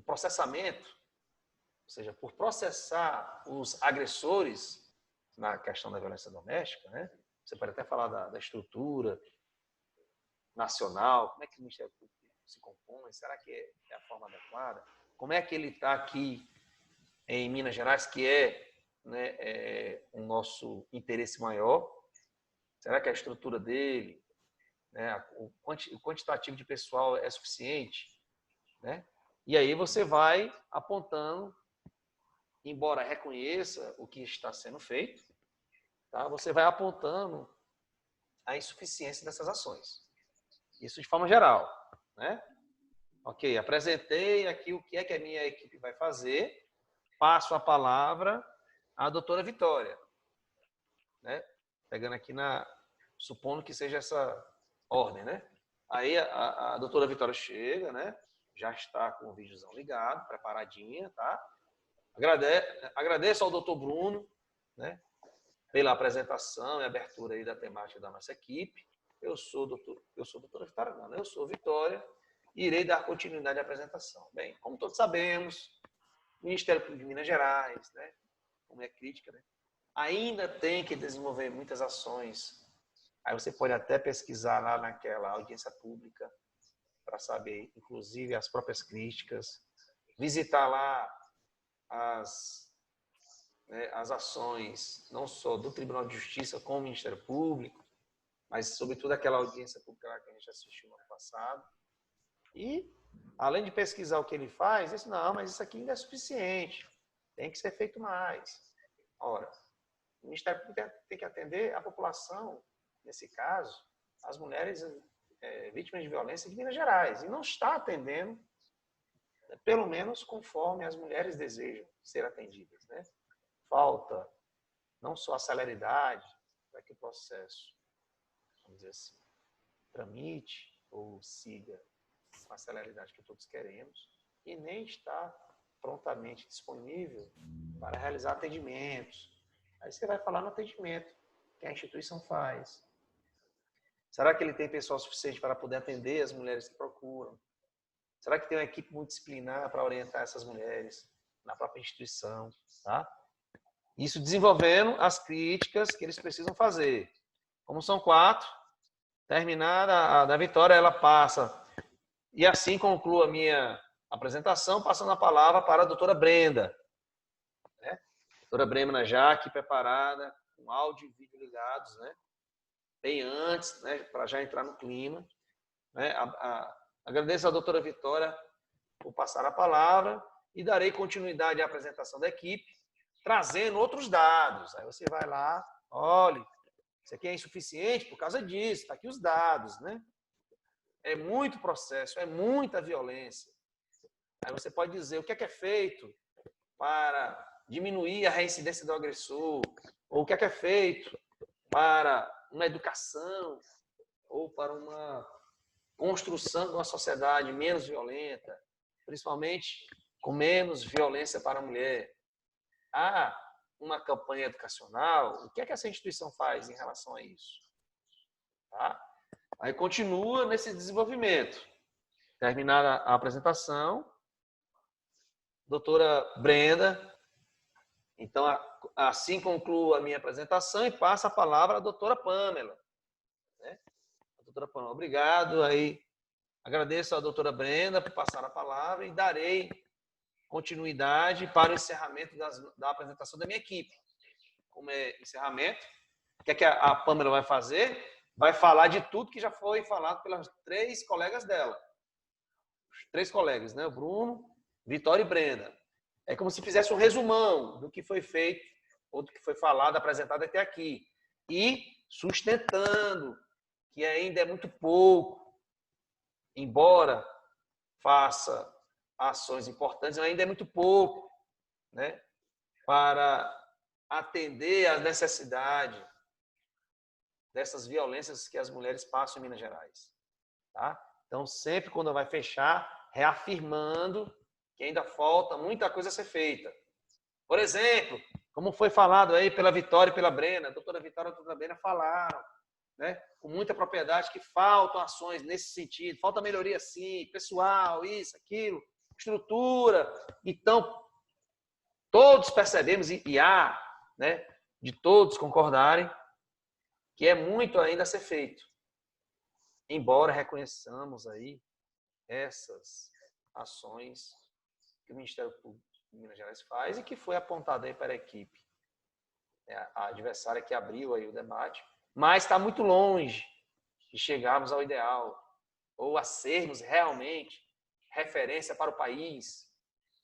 processamento, ou seja, por processar os agressores na questão da violência doméstica, né? Você pode até falar da estrutura nacional, como é que o Ministério Público se compõe, será que é a forma adequada? Como é que ele está aqui em Minas Gerais, que é, né, o nosso interesse maior? Será que a estrutura dele, né, o quantitativo de pessoal é suficiente? Né? E aí você vai apontando, embora reconheça o que está sendo feito, tá? Você vai apontando a insuficiência dessas ações. Isso de forma geral. Né? Ok, apresentei aqui o que é que a minha equipe vai fazer, passo a palavra à doutora Vitória. Né? Pegando aqui supondo que seja essa ordem, né? Aí a doutora Vitória chega, né? Já está com o videozão ligado, preparadinha, tá? Agradeço ao doutor Bruno, né, pela apresentação e abertura aí da temática da nossa equipe. Eu sou doutora Vitória, não, eu sou Vitória e irei dar continuidade à apresentação. Bem, como todos sabemos, Ministério Público de Minas Gerais, né? Como é crítica, né? Ainda tem que desenvolver muitas ações. Aí você pode até pesquisar lá naquela audiência pública para saber, inclusive, as próprias críticas, visitar lá as ações, não só do Tribunal de Justiça com o Ministério Público, mas, sobretudo, aquela audiência pública lá que a gente assistiu no ano passado. E, além de pesquisar o que ele faz, disse, não, mas isso aqui ainda é suficiente, tem que ser feito mais. Ora, o Ministério Público tem que atender a população, nesse caso, as mulheres vítimas de violência de Minas Gerais, e não está atendendo, pelo menos conforme as mulheres desejam ser atendidas, né? Falta não só a celeridade para que o processo, vamos dizer assim, tramite ou siga com a celeridade que todos queremos, e nem está prontamente disponível para realizar atendimentos. Aí você vai falar no atendimento que a instituição faz. Será que ele tem pessoal suficiente para poder atender as mulheres que procuram? Será que tem uma equipe multidisciplinar para orientar essas mulheres na própria instituição? Tá? Isso desenvolvendo as críticas que eles precisam fazer. Como são 4, terminada a da Vitória, ela passa. E assim concluo a minha apresentação, passando a palavra para a doutora Brenda. Né? Doutora Brenda já aqui preparada, com áudio e vídeo ligados, né? Bem antes, né? Para já entrar no clima. Né? Agradeço à doutora Vitória por passar a palavra e darei continuidade à apresentação da equipe, trazendo outros dados. Aí você vai lá, olha, isso aqui é insuficiente por causa disso, está aqui os dados, né? É muito processo, é muita violência. Aí você pode dizer o que é feito para diminuir a reincidência do agressor, ou o que é feito para uma educação, ou para uma construção de uma sociedade menos violenta, principalmente com menos violência para a mulher. Há uma campanha educacional, o que é que essa instituição faz em relação a isso? Tá? Aí continua nesse desenvolvimento. Terminada a apresentação, doutora Brenda, então assim concluo a minha apresentação e passo a palavra à doutora Pamela. Né? A doutora Pamela, obrigado. Aí agradeço à doutora Brenda por passar a palavra e darei continuidade para o encerramento da apresentação da minha equipe. Como é encerramento, o que é que a Pamela vai fazer? Vai falar de tudo que já foi falado pelas 3 colegas dela. Os 3 colegas, né? O Bruno, Vitória e Brenda. É como se fizesse um resumão do que foi feito, ou do que foi falado, apresentado até aqui. E sustentando que ainda é muito pouco, embora faça ações importantes, ainda é muito pouco, né? Para atender às necessidades dessas violências que as mulheres passam em Minas Gerais. Tá? Então, sempre quando vai fechar, reafirmando que ainda falta muita coisa a ser feita. Por exemplo, como foi falado aí pela Vitória e pela Brenda, a doutora Vitória e a doutora Brenda falaram, né, com muita propriedade, que faltam ações nesse sentido, falta melhoria sim, pessoal, isso, aquilo, estrutura. Então, todos percebemos, e há, né, de todos concordarem, que é muito ainda a ser feito. Embora reconheçamos aí essas ações que o Ministério Público de Minas Gerais faz e que foi apontada aí para a equipe, a adversária que abriu aí o debate, mas está muito longe de chegarmos ao ideal ou a sermos realmente referência para o país.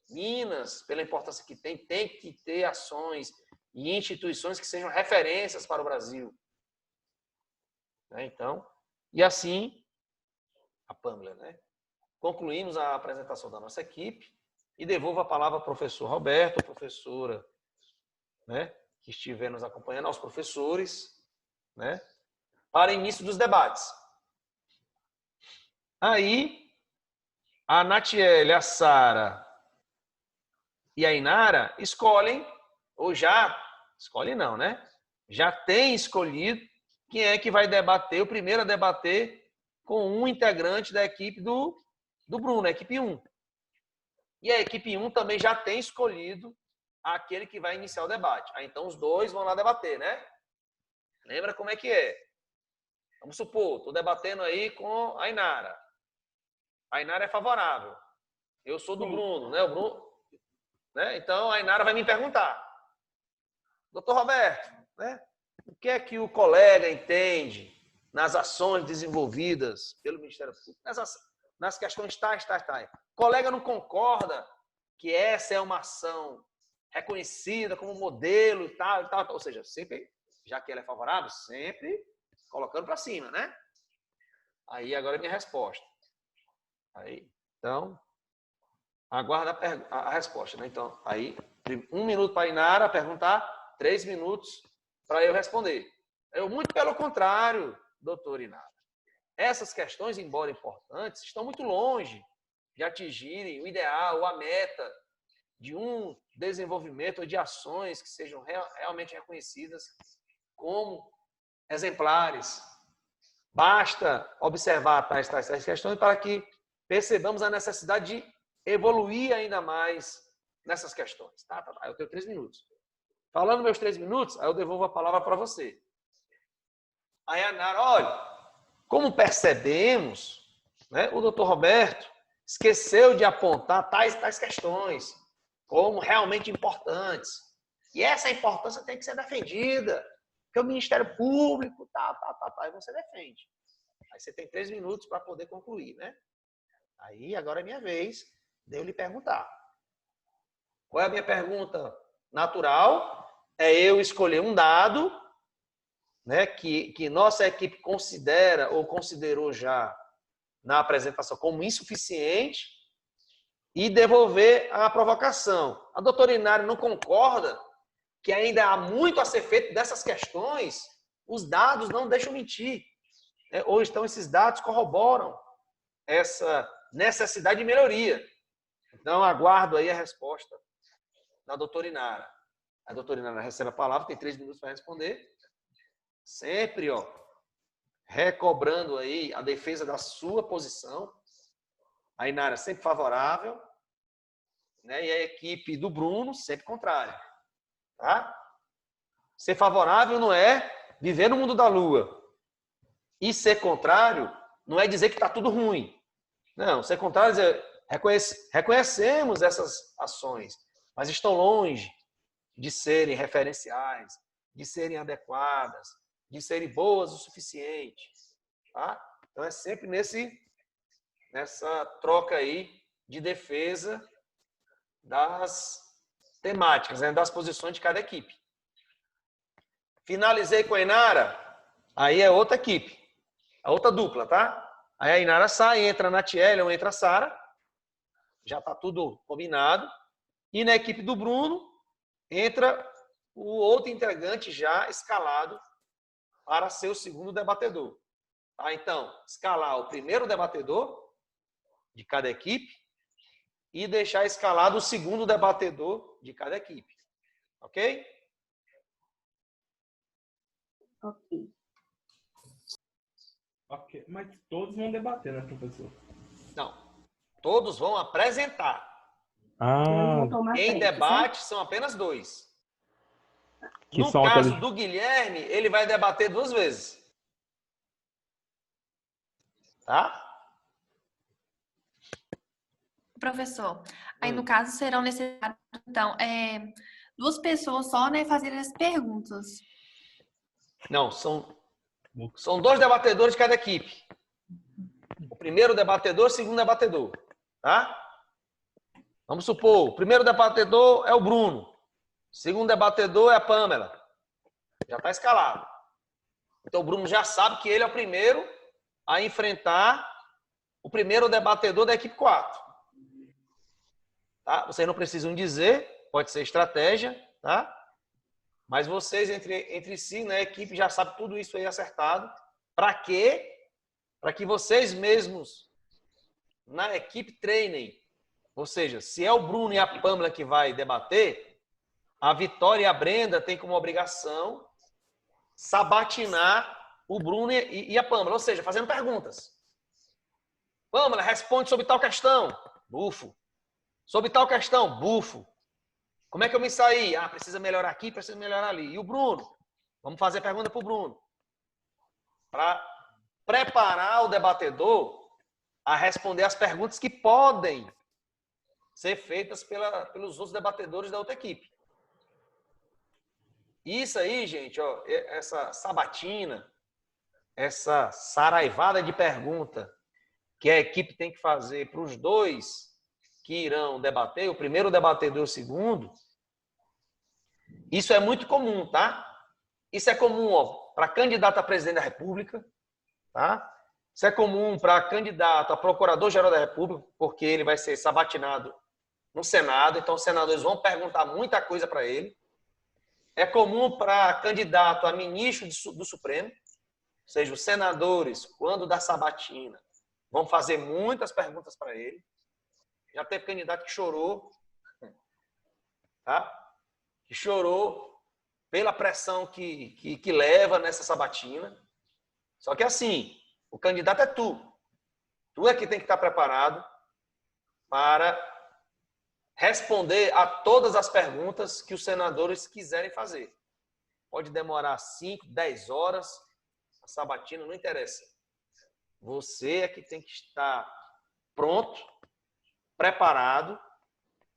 Minas, pela importância que tem que ter ações e instituições que sejam referências para o Brasil. Então, e assim, a Pamela, né? Concluímos a apresentação da nossa equipe e devolvo a palavra ao professor Roberto, a professora, né, que estiver nos acompanhando, aos professores, né, para início dos debates. Aí, a Natiele, a Sara e a Inara escolhem, ou já, escolhem não, né? Já tem escolhido quem é que vai debater, o primeiro a debater com um integrante da equipe do Bruno, a equipe 1. E a equipe 1 também já tem escolhido aquele que vai iniciar o debate. Aí, então, os dois vão lá debater, né? Lembra como é que é? Vamos supor, estou debatendo aí com a Inara. A Inara é favorável. Eu sou do Bruno, né? O Bruno, né? Então, a Inara vai me perguntar. Doutor Roberto, né? O que é que o colega entende nas ações desenvolvidas pelo Ministério Público? Nas questões tais. O colega não concorda que essa é uma ação reconhecida como modelo e tal. Ou seja, sempre, já que ela é favorável, sempre colocando para cima, né? Aí, agora é minha resposta. Aí, então, aguarda a resposta, né? Então, aí, 1 minuto para a Inara perguntar, 3 minutos para eu responder. Muito pelo contrário, doutor Inara. Essas questões, embora importantes, estão muito longe de atingirem o ideal, a meta de um desenvolvimento ou de ações que sejam realmente reconhecidas como exemplares. Basta observar tais questões para que percebamos a necessidade de evoluir ainda mais nessas questões. Tá? Eu tenho 3 minutos. Falando meus 3 minutos, aí eu devolvo a palavra para você. Aí a Nara, olha, como percebemos, né, o doutor Roberto esqueceu de apontar tais questões como realmente importantes. E essa importância tem que ser defendida, porque o Ministério Público, aí você defende. Aí você tem 3 minutos para poder concluir, né? Aí, agora é minha vez de eu lhe perguntar. Qual é a minha pergunta natural? É eu escolher um dado, né, que nossa equipe considera ou considerou já na apresentação como insuficiente e devolver a provocação. A doutora Inara não concorda que ainda há muito a ser feito dessas questões? Os dados não deixam mentir. Ou então esses dados corroboram essa necessidade de melhoria. Então, aguardo aí a resposta da doutora Inara. A doutora Inara recebe a palavra, tem 3 minutos para responder. Sempre, recobrando aí a defesa da sua posição. A Inara sempre favorável, né? E a equipe do Bruno sempre contrária. Tá? Ser favorável não é viver no mundo da lua. E ser contrário não é dizer que está tudo ruim. Não, ser contrário é dizer, reconhecemos essas ações, mas estão longe de serem referenciais, de serem adequadas, de serem boas o suficiente. Tá? Então é sempre nessa troca aí de defesa das temáticas, né, das posições de cada equipe. Finalizei com a Inara, aí é outra equipe, a outra dupla, tá? Aí a Inara sai, entra a Natiele ou entra a Sara, já está tudo combinado. E na equipe do Bruno, entra o outro integrante já escalado para ser o segundo debatedor. Tá? Então, escalar o primeiro debatedor de cada equipe e deixar escalado o segundo debatedor de cada equipe. Ok? Ok. Ok, mas todos vão debater, né, professor? Não. Todos vão apresentar. Em Frente, debate, certo? são apenas 2. Que No são caso aqueles... do Guilherme, ele vai debater 2 vezes. Tá? Professor, aí no caso serão necessárias, então, 2 pessoas só, né, fazerem as perguntas. Não, são 2 debatedores de cada equipe. O primeiro debatedor, o segundo debatedor. Tá? Vamos supor, o primeiro debatedor é o Bruno. O segundo debatedor é a Pamela. Já está escalado. Então o Bruno já sabe que ele é o primeiro a enfrentar o primeiro debatedor da equipe 4. Tá? Vocês não precisam dizer, pode ser estratégia, tá? Mas vocês entre si, né, a equipe já sabe tudo isso aí acertado. Para quê? Para que vocês mesmos na equipe treinem. Ou seja, se é o Bruno e a Pamela que vai debater, a Vitória e a Brenda têm como obrigação sabatinar o Bruno e a Pamela, ou seja, fazendo perguntas. Pamela, responde sobre tal questão. Bufo. Sobre tal questão, bufo. Como é que eu me saí? Ah, precisa melhorar aqui, precisa melhorar ali. E o Bruno? Vamos fazer pergunta para o Bruno. Para preparar o debatedor a responder as perguntas que podem ser feitas pelos outros debatedores da outra equipe. Isso aí, gente, ó, essa sabatina, essa saraivada de pergunta que a equipe tem que fazer para os dois que irão debater, o primeiro debatedor e o segundo, isso é muito comum, tá? Isso é comum, ó, para candidato a presidente da República, tá? Isso é comum para candidato a procurador-geral da República, porque ele vai ser sabatinado no Senado, então os senadores vão perguntar muita coisa para ele. É comum para candidato a ministro do Supremo, ou seja, os senadores, quando dá sabatina, vão fazer muitas perguntas para ele. Já teve candidato que chorou, tá? Que chorou pela pressão que leva nessa sabatina. Só que assim, o candidato é tu. Tu é que tem que estar preparado para responder a todas as perguntas que os senadores quiserem fazer. Pode demorar 5, 10 horas, a sabatina não interessa. Você é que tem que estar pronto, preparado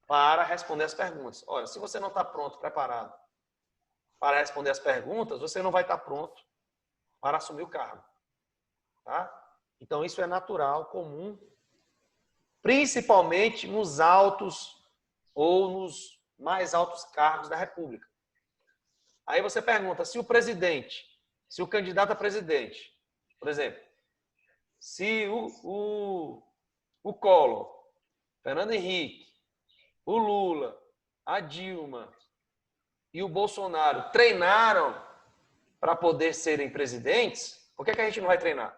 para responder as perguntas. Olha, se você não está pronto, preparado para responder as perguntas, você não vai estar pronto para assumir o cargo. Tá? Então, isso é natural, comum, principalmente nos altos ou nos mais altos cargos da República. Aí você pergunta, se o presidente, se o candidato a presidente, por exemplo, se o Collor, Fernando Henrique, o Lula, a Dilma e o Bolsonaro treinaram para poder serem presidentes, por que a gente não vai treinar?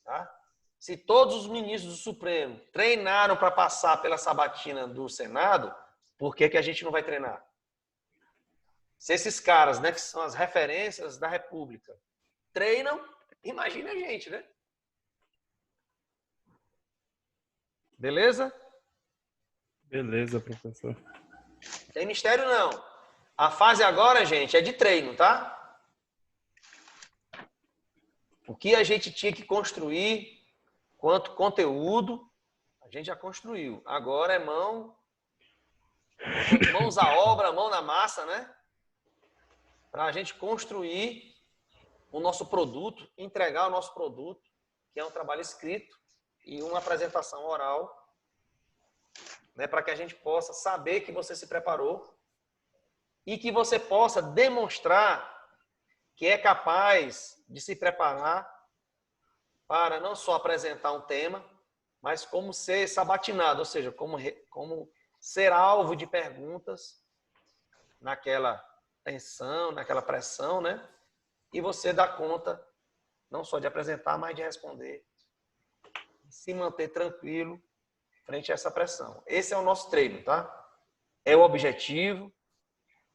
Tá? Se todos os ministros do Supremo treinaram para passar pela sabatina do Senado, por que a gente não vai treinar? Se esses caras, né, que são as referências da República, treinam, imagina a gente, né? Beleza? Beleza, professor. Tem mistério não. A fase agora, gente, é de treino, tá? O que a gente tinha que construir quanto conteúdo, a gente já construiu. Agora é mãos à obra, mão na massa, né? Para a gente construir o nosso produto, entregar o nosso produto, que é um trabalho escrito e uma apresentação oral, né? Para que a gente possa saber que você se preparou e que você possa demonstrar que é capaz de se preparar para não só apresentar um tema, mas como ser sabatinado, ou seja, como ser alvo de perguntas naquela tensão, naquela pressão, né? E você dá conta não só de apresentar, mas de responder. Se manter tranquilo frente a essa pressão. Esse é o nosso treino, tá? É o objetivo.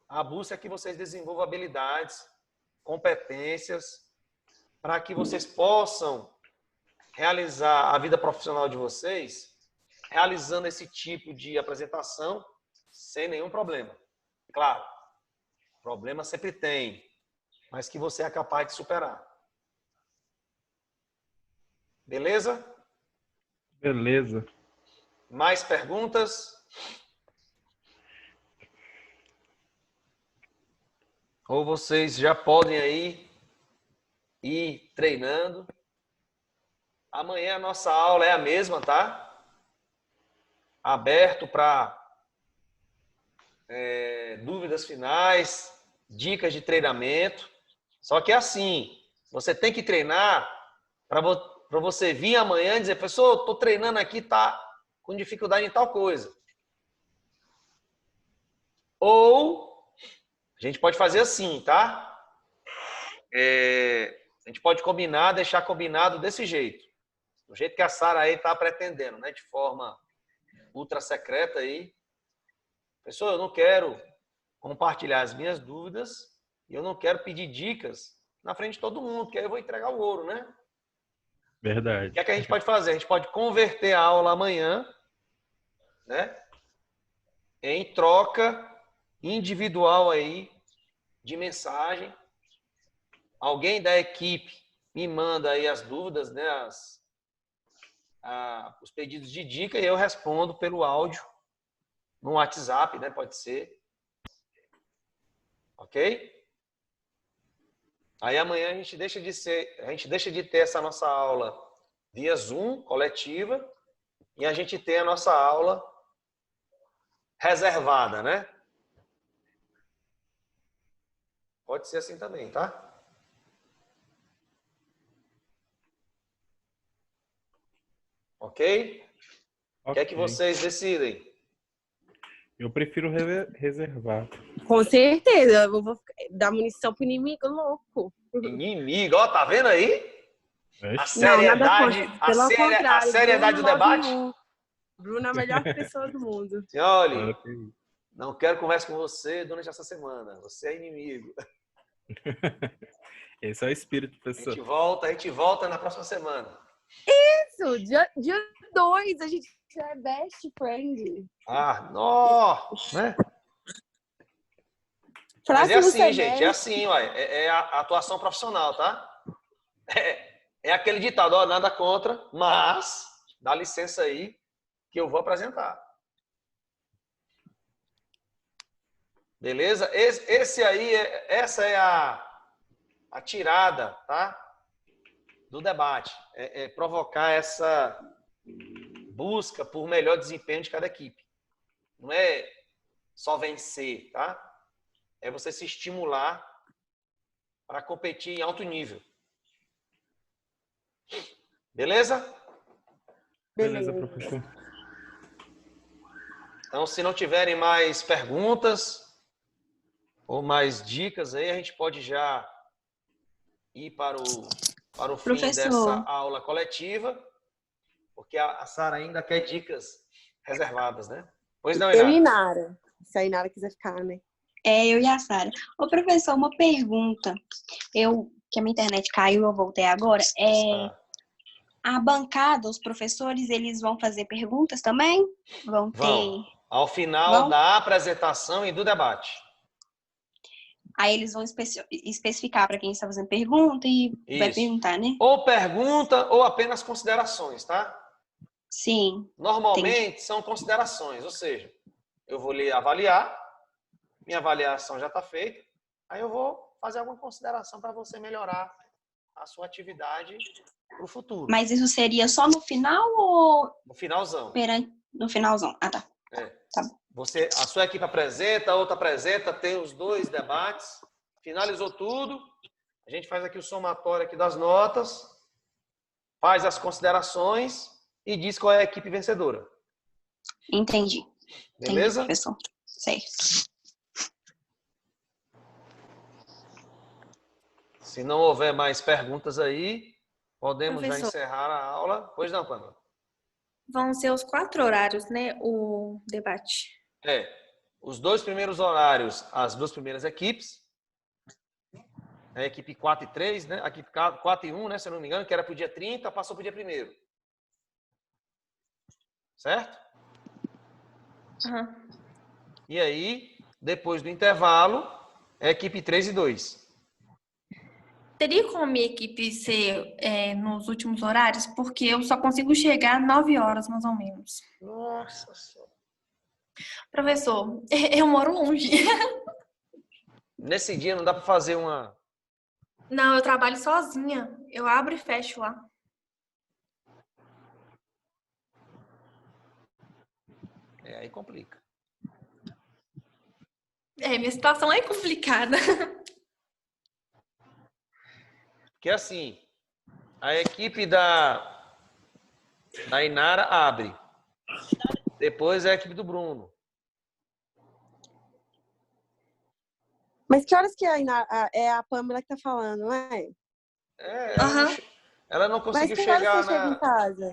A busca é que vocês desenvolvam habilidades, competências, para que vocês possam realizar a vida profissional de vocês, realizando esse tipo de apresentação sem nenhum problema. Claro, problema sempre tem, mas que você é capaz de superar. Beleza? Beleza. Mais perguntas? Ou vocês já podem aí ir treinando. Amanhã a nossa aula é a mesma, tá? Aberto para dúvidas finais, dicas de treinamento. Só que assim, você tem que treinar para você vir amanhã e dizer, professor, estou treinando aqui, tá com dificuldade em tal coisa. Ou a gente pode fazer assim, tá? A gente pode combinar, deixar combinado desse jeito. Do jeito que a Sara aí está pretendendo, né? De forma ultra secreta aí. Pessoal, eu não quero compartilhar as minhas dúvidas e eu não quero pedir dicas na frente de todo mundo, porque aí eu vou entregar o ouro, né? Verdade. O que é que a gente pode fazer? A gente pode converter a aula amanhã né? Em troca individual aí de mensagem. Alguém da equipe me manda aí as dúvidas, né? Os pedidos de dica e eu respondo pelo áudio no WhatsApp, né? Pode ser. Ok? Aí amanhã a gente deixa de ter essa nossa aula via Zoom, coletiva, e a gente tem a nossa aula reservada, né? Pode ser assim também, tá? Ok? O que é que vocês decidem? Eu prefiro reservar. Com certeza, eu vou dar munição pro inimigo louco. Inimigo, ó, tá vendo aí? A Oxe. Não, nada seriedade, contra. Pelo contrário, a seriedade do Bruno debate. 91. Bruno é a melhor pessoa do mundo. Assim, olha, Ok. não quero conversa com você durante essa semana. Você é inimigo. Esse é o espírito, professor. A gente volta na próxima semana. Isso, dia 2, a gente já é best friend. Ah, nó, né? Mas é Próximo assim, gente, semestre. é assim, uai. É a atuação profissional, tá? É aquele ditado, ó, nada contra, mas dá licença aí que eu vou apresentar. Beleza? Essa é a tirada, tá? Do debate. É provocar essa busca por melhor desempenho de cada equipe. Não é só vencer, tá? É você se estimular para competir em alto nível. Beleza? Beleza, professor. Então, se não tiverem mais perguntas ou mais dicas aí, a gente pode já ir para o fim Professor. dessa aula coletiva, porque a Sara ainda quer dicas reservadas, né? Pois não, Eu e Inara? Inara. Se a Inara quiser ficar, né? Eu e a Sara. Ô, professor, uma pergunta. Que a minha internet caiu, eu voltei agora. A bancada, os professores, eles vão fazer perguntas também? Vão ter... Ao final da apresentação e do debate. Aí eles vão especificar para quem está fazendo pergunta e vai perguntar, né? Ou pergunta ou apenas considerações, tá? Sim. Normalmente são considerações, ou seja, eu vou lhe avaliar, minha avaliação já está feita, aí eu vou fazer alguma consideração para você melhorar a sua atividade para o futuro. Mas isso seria só no final ou... No finalzão. No finalzão. Ah, tá. Tá bom. A sua equipe apresenta, a outra apresenta, tem os dois debates, finalizou tudo, a gente faz aqui o somatório aqui das notas, faz as considerações e diz qual é a equipe vencedora. Entendi. Beleza? Entendi, professor. Certo. Se não houver mais perguntas aí, podemos já Professor. encerrar a aula. Pois não, Pamela? Vão ser os 4 horários, né? O debate. Os 2 primeiros horários, as 2 primeiras equipes. A equipe 4 e 3, né? A equipe 4 e 1, né? Se eu não me engano, que era para o dia 30, passou para o dia 1º. Certo? Uhum. E aí, depois do intervalo, a equipe 3 e 2. Teria como minha equipe ser nos últimos horários? Porque eu só consigo chegar 9 horas, mais ou menos. Nossa Senhora. Professor, eu moro longe. Nesse dia não dá para fazer uma... Não, eu trabalho sozinha. Eu abro e fecho lá. Aí complica. Minha situação é complicada. Porque assim, a equipe da Inara abre. Depois é a equipe do Bruno. Mas que horas que é a Pamela que tá falando, não é? Ela não conseguiu Mas que chegar horas você chega em casa?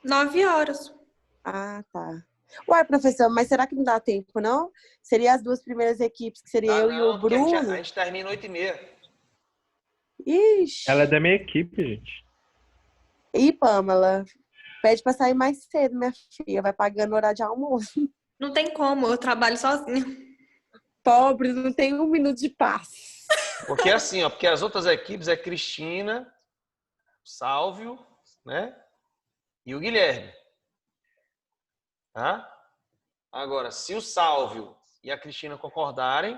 9 horas. Ah, tá. Uai, professor, mas será que não dá tempo, não? Seria as 2 primeiras equipes, que seria eu e o Bruno? A gente termina 8h30. Ixi. Ela é da minha equipe, gente. E Pamela? Pede pra sair mais cedo, minha filha. Vai pagando horário de almoço. Não tem como, eu trabalho sozinha. Pobre, não tem um minuto de paz. Porque assim, ó, porque as outras equipes é Cristina, Sálvio, né? E o Guilherme. Tá? Agora, se o Sálvio e a Cristina concordarem,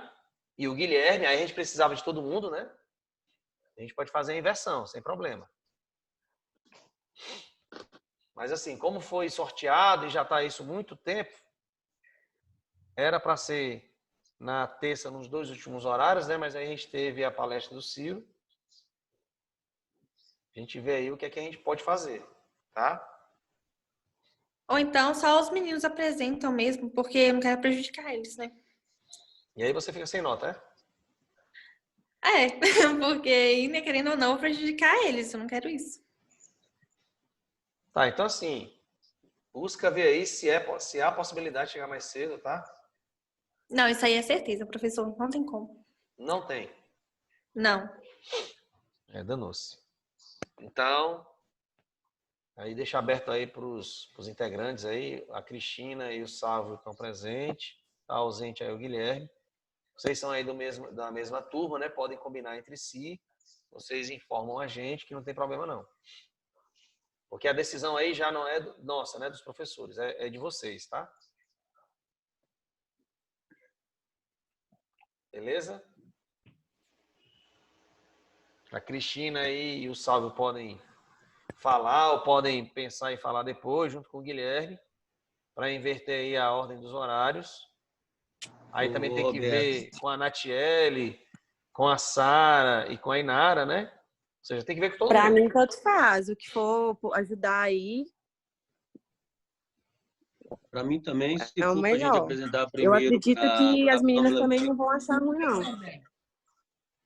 e o Guilherme, aí a gente precisava de todo mundo, né? A gente pode fazer a inversão, sem problema. Mas assim, como foi sorteado e já está isso há muito tempo, era para ser na terça, nos 2 últimos horários, né? Mas aí a gente teve a palestra do Ciro. A gente vê aí o que é que a gente pode fazer, tá? Ou então só os meninos apresentam mesmo, porque eu não quero prejudicar eles, né? E aí você fica sem nota, é? É, porque aí, né, querendo ou não, eu vou prejudicar eles, eu não quero isso. Tá, então assim, busca ver aí se há possibilidade de chegar mais cedo, tá? Não, isso aí é certeza, professor, não tem como. Não tem. Não. É, danou-se. Então, aí deixa aberto aí para os integrantes aí, a Cristina e o Sávio estão presentes, tá ausente aí o Guilherme. Vocês são aí da mesma turma, né? Podem combinar entre si. Vocês informam a gente que não tem problema não. Porque a decisão aí já não é nossa, né? Dos professores, é de vocês, tá? Beleza? A Cristina aí e o Sálvio podem falar ou podem pensar em falar depois, junto com o Guilherme, para inverter aí a ordem dos horários. Aí também tem que ver com a Natiele, com a Sara e com a Inara, né? Ou seja, tem que ver com todo Pra mundo. mim, tanto faz. O que for ajudar aí Para mim também, se é o for para a gente melhor. apresentar Eu primeiro acredito para que a as meninas Pâmela. também não vão achar ruim, não.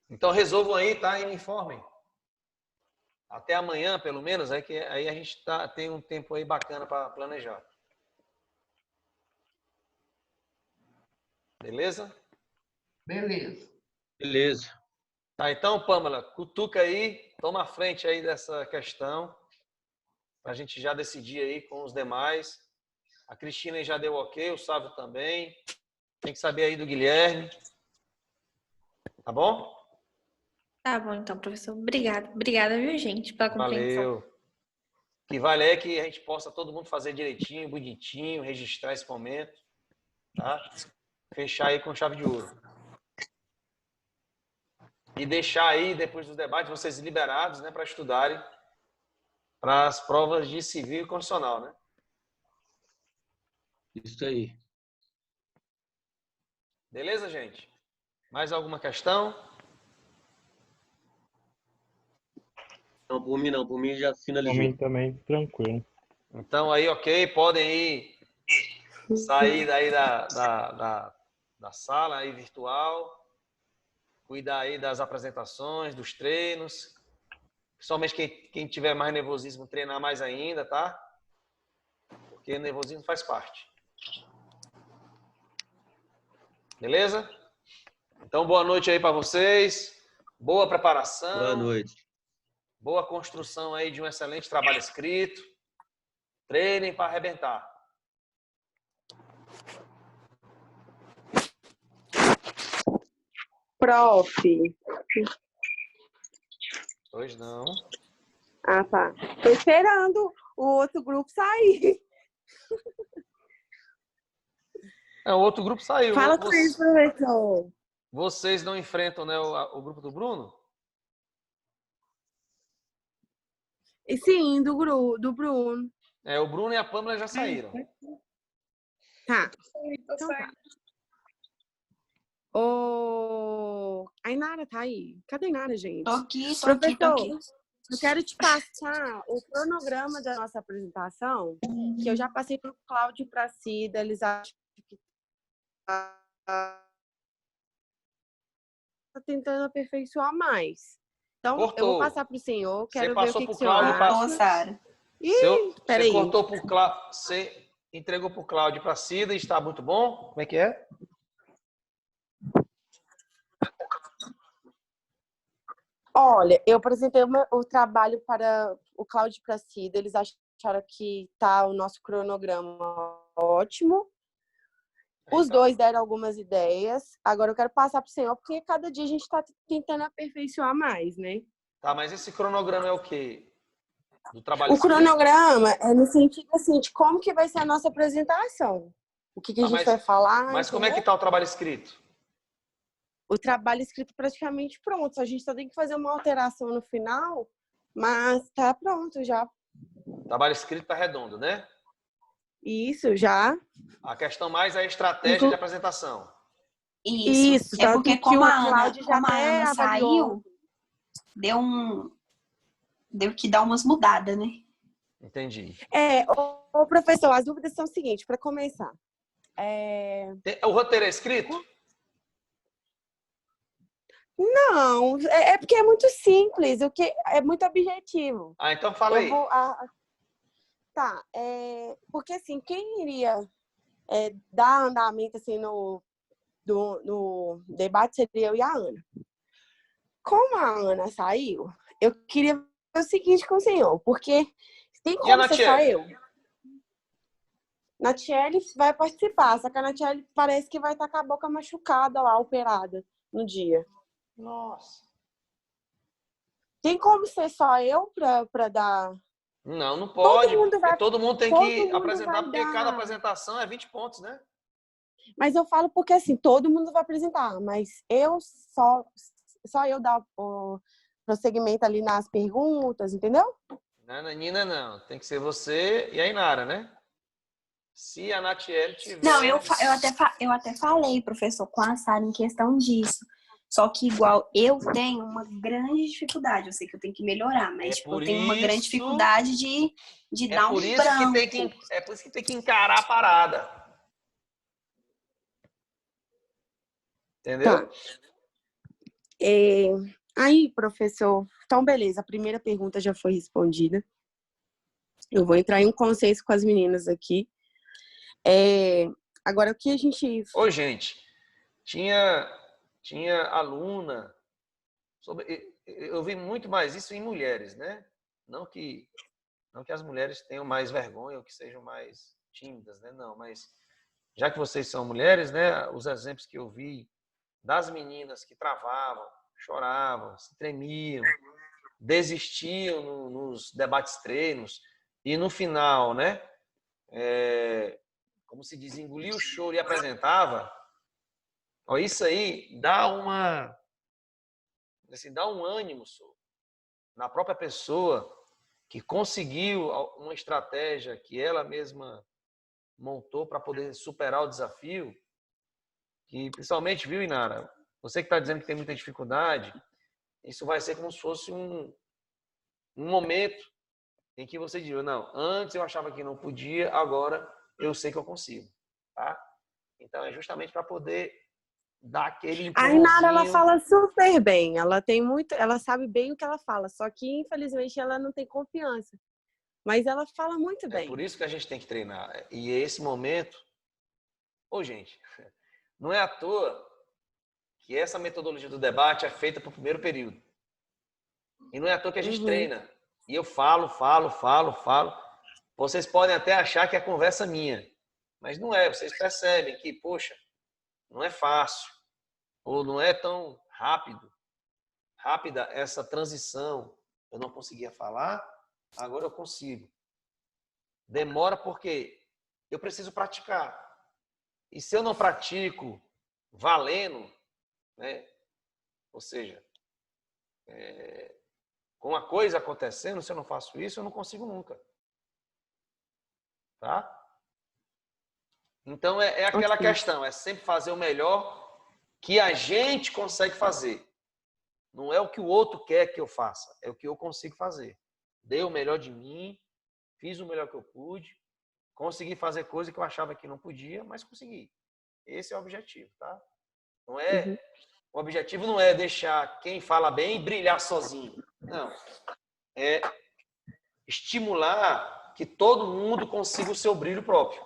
Então resolvam aí, tá? E me informem. Até amanhã, pelo menos, que aí a gente tem um tempo aí bacana para planejar. Beleza? Beleza. Beleza. Tá, então, Pâmela, cutuca aí, toma a frente aí dessa questão, para a gente já decidir aí com os demais. A Cristina já deu ok, o Sávio também. Tem que saber aí do Guilherme. Tá bom? Tá bom, então, professor. Obrigada. Obrigada, viu, gente, pela compreensão. Valeu. O que vale é que a gente possa todo mundo fazer direitinho, bonitinho, registrar esse momento, tá? Fechar aí com chave de ouro. E deixar aí, depois dos debates, vocês liberados, né, para estudarem para as provas de civil e constitucional, né? Isso aí. Beleza, gente? Mais alguma questão? Não, por mim já Por finalizou. mim também, tranquilo. Então aí, ok, podem ir sair daí da sala aí virtual, cuidar aí das apresentações, dos treinos, principalmente quem tiver mais nervosismo, treinar mais ainda, tá? Porque nervosismo faz parte. Beleza? Então, boa noite aí para vocês, boa preparação. Boa noite. Boa construção aí de um excelente trabalho escrito. Treinem para arrebentar. Prof. Pois não. Ah, tá. Tô esperando o outro grupo sair. O outro grupo saiu. Fala com eles, professor. Vocês não enfrentam, né, o grupo do Bruno? E sim, do Bruno. O Bruno e a Pâmela já saíram. Tá. Então tá. A Inara tá aí. Cadê a Inara, gente? Tô aqui. Eu quero te passar o cronograma da nossa apresentação, que eu já passei para o Cláudio e para a Cida. Eles acham que tá tentando aperfeiçoar mais. Então, Cortou. eu vou passar para o senhor. Quero ver o passou que pro o senhor Cláudio acha. Sara. Ih, peraí. Você cortou por Cláudio. Você entregou para o Cláudio e para a Cida e está muito bom? Como é que é? Olha, eu apresentei o trabalho para o Cláudio e para a Cida. Eles acham acharam que tá o nosso cronograma ótimo. Os dois deram algumas ideias. Agora eu quero passar para o senhor, porque cada dia a gente está tentando aperfeiçoar mais, né? Tá, mas esse cronograma é o quê? Do trabalho O escrito? cronograma é no sentido assim, de como que vai ser a nossa apresentação. O que a gente vai falar. Mas como é que entendeu? tá o trabalho escrito? O trabalho escrito praticamente pronto. A gente só tem que fazer uma alteração no final, mas tá pronto já. O trabalho escrito tá redondo, né? Isso, já. A questão mais é a estratégia de apresentação. Isso. É tanto porque que como o a Ana, Cláudio já como a até Ana avaliou. saiu, deu que dar umas mudadas, né? Entendi. Ô, professor, as dúvidas são o seguinte, para começar. O roteiro é escrito? Não, é porque é muito simples, o que é muito objetivo. Ah, então fala aí. Tá, porque assim, quem iria dar andamento assim no debate seria eu e a Ana. Como a Ana saiu, eu queria ver o seguinte com o senhor, porque tem E a como ser só Natiele? eu. Natiele vai participar, só que a Natiele parece que vai estar com a boca machucada lá, operada no dia. Nossa. Tem como ser só eu para dar... Não, não pode. Todo mundo tem todo que mundo apresentar, vai porque dar. cada apresentação é 20 pontos, né? Mas eu falo porque assim, todo mundo vai apresentar, mas só eu dar o prosseguimento ali nas perguntas, entendeu? Não, Nina, não. Tem que ser você e a Inara, né? Se a Natiele tiver... Não, eu até falei, professor, com a Sara em questão disso. Só que igual eu tenho uma grande dificuldade, eu sei que eu tenho que melhorar, mas eu tenho uma grande dificuldade de dar um branco. É por isso que tem que encarar a parada. Entendeu? Tá. Aí, professor, então beleza, a primeira pergunta já foi respondida. Eu vou entrar em um consenso com as meninas aqui. Agora, o que a gente... Ô, gente, tinha aluna... Eu vi muito mais isso em mulheres, né? Não que as mulheres tenham mais vergonha ou que sejam mais tímidas, né? Não, mas já que vocês são mulheres, né? Os exemplos que eu vi das meninas que travavam, choravam, se tremiam, desistiam nos debates treinos e no final, né? Como se diz, engolia o choro e apresentava. Ó, isso aí dá um ânimo na própria pessoa que conseguiu uma estratégia que ela mesma montou para poder superar o desafio. Que principalmente, viu, Inara? Você que está dizendo que tem muita dificuldade, isso vai ser como se fosse um momento em que você diz, não, antes eu achava que não podia, agora eu sei que eu consigo, tá? Então é justamente para poder dar aquele empurrãozinho. A Inara, ela fala super bem, ela sabe bem o que ela fala, só que infelizmente ela não tem confiança. Mas ela fala muito bem. É por isso que a gente tem que treinar. E esse momento... gente, não é à toa que essa metodologia do debate é feita para o primeiro período. E não é à toa que a gente treina. E eu falo. Vocês podem até achar que é conversa minha. Mas não é. Vocês percebem que, poxa, não é fácil. Ou não é tão rápida essa transição. Eu não conseguia falar, agora eu consigo. Demora porque eu preciso praticar. E se eu não pratico valendo, né? Ou seja, com a coisa acontecendo, se eu não faço isso, eu não consigo nunca. Tá? Então, é aquela questão, é sempre fazer o melhor que a gente consegue fazer. Não é o que o outro quer que eu faça, é o que eu consigo fazer. Dei o melhor de mim, fiz o melhor que eu pude, consegui fazer coisa que eu achava que não podia, mas consegui. Esse é o objetivo, tá? Não é, O objetivo não é deixar quem fala bem brilhar sozinho. Não. É estimular que todo mundo consiga o seu brilho próprio.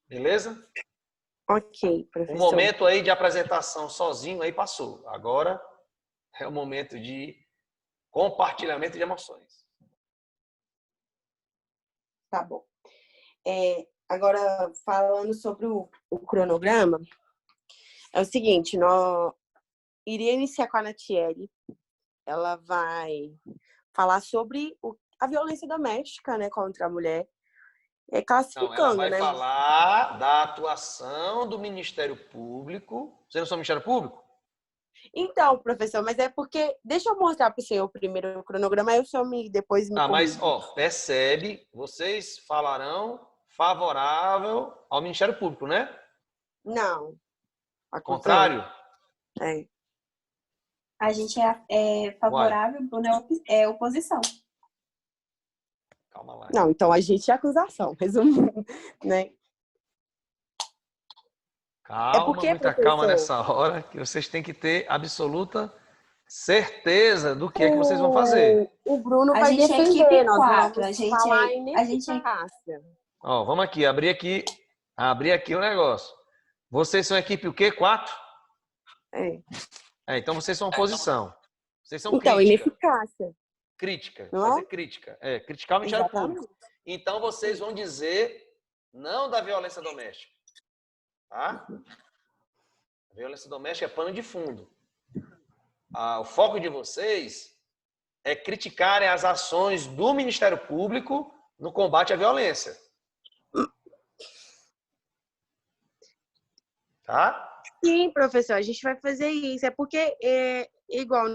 Beleza? Ok, professor. O momento aí de apresentação sozinho aí passou. Agora é o momento de compartilhamento de emoções. Tá bom. Agora, falando sobre o cronograma, é o seguinte, nós iria iniciar com a Natiele. Ela vai falar sobre a violência doméstica, né, contra a mulher, Não, ela classificando, vai né? falar da atuação do Ministério Público. Você não sou Ministério Público? Então, professor, mas é porque... Deixa eu mostrar para o senhor primeiro o cronograma, aí o senhor depois me Mas, corrige. percebe, vocês falarão favorável ao Ministério Público, né? Não. Contrário? É. A gente é favorável, Bruno é oposição. Calma lá. Não, então a gente é acusação, resumindo, né? Calma, porque, muita professor, calma nessa hora, que vocês têm que ter absoluta certeza do que é que vocês vão fazer. O Bruno A vai gente é defender, equipe nós 4. vamos falar em ineficácia. Vamos aqui, abrir aqui o negócio. Vocês são equipe o quê? 4? Então vocês são oposição. Vocês são então, crítica. ineficácia. Crítica, não fazer é? crítica. Criticar o Ministério Exatamente. Público. Então vocês vão dizer não da violência doméstica. Tá? A violência doméstica é pano de fundo. O foco de vocês é criticarem as ações do Ministério Público no combate à violência. Tá? Sim, professor, a gente vai fazer isso. É porque, igual,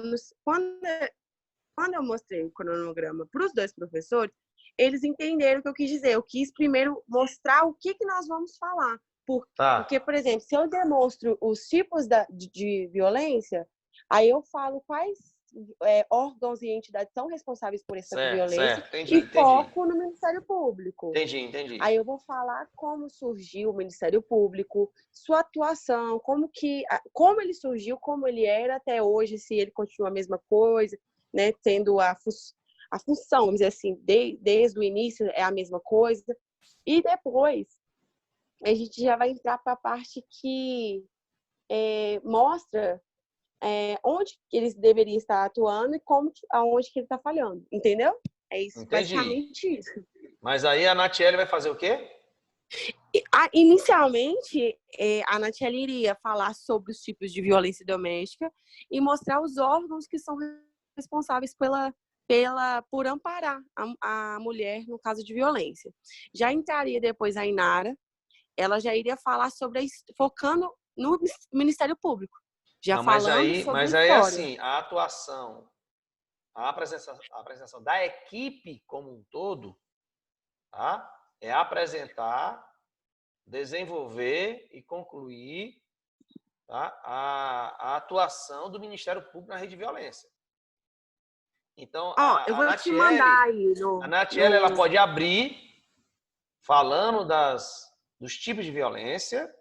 quando eu mostrei o cronograma para os 2 professores, eles entenderam o que eu quis dizer. Eu quis primeiro mostrar o que nós vamos falar. Porque, por exemplo, se eu demonstro os tipos de violência, aí eu falo quais órgãos e entidades são responsáveis por essa violência entendi. Foco no Ministério Público. Entendi. Aí eu vou falar como surgiu o Ministério Público, sua atuação, como ele surgiu, como ele era até hoje, se ele continua a mesma coisa, né, tendo a função, vamos dizer assim, desde o início é a mesma coisa. E depois a gente já vai entrar para a parte que mostra onde que eles deveriam estar atuando e aonde que ele está falhando, entendeu? É isso, basicamente isso. Mas aí a Natiele vai fazer o quê? Inicialmente, a Natiele iria falar sobre os tipos de violência doméstica e mostrar os órgãos que são responsáveis por amparar a mulher no caso de violência. Já entraria depois a Inara, ela já iria falar focando no Ministério Público. Mas aí assim, a atuação, a apresentação da equipe como um todo, tá? É apresentar, desenvolver e concluir, tá? a atuação do Ministério Público na rede de violência. Então, eu vou te mandar aí a Natiele ela pode abrir falando dos tipos de violência,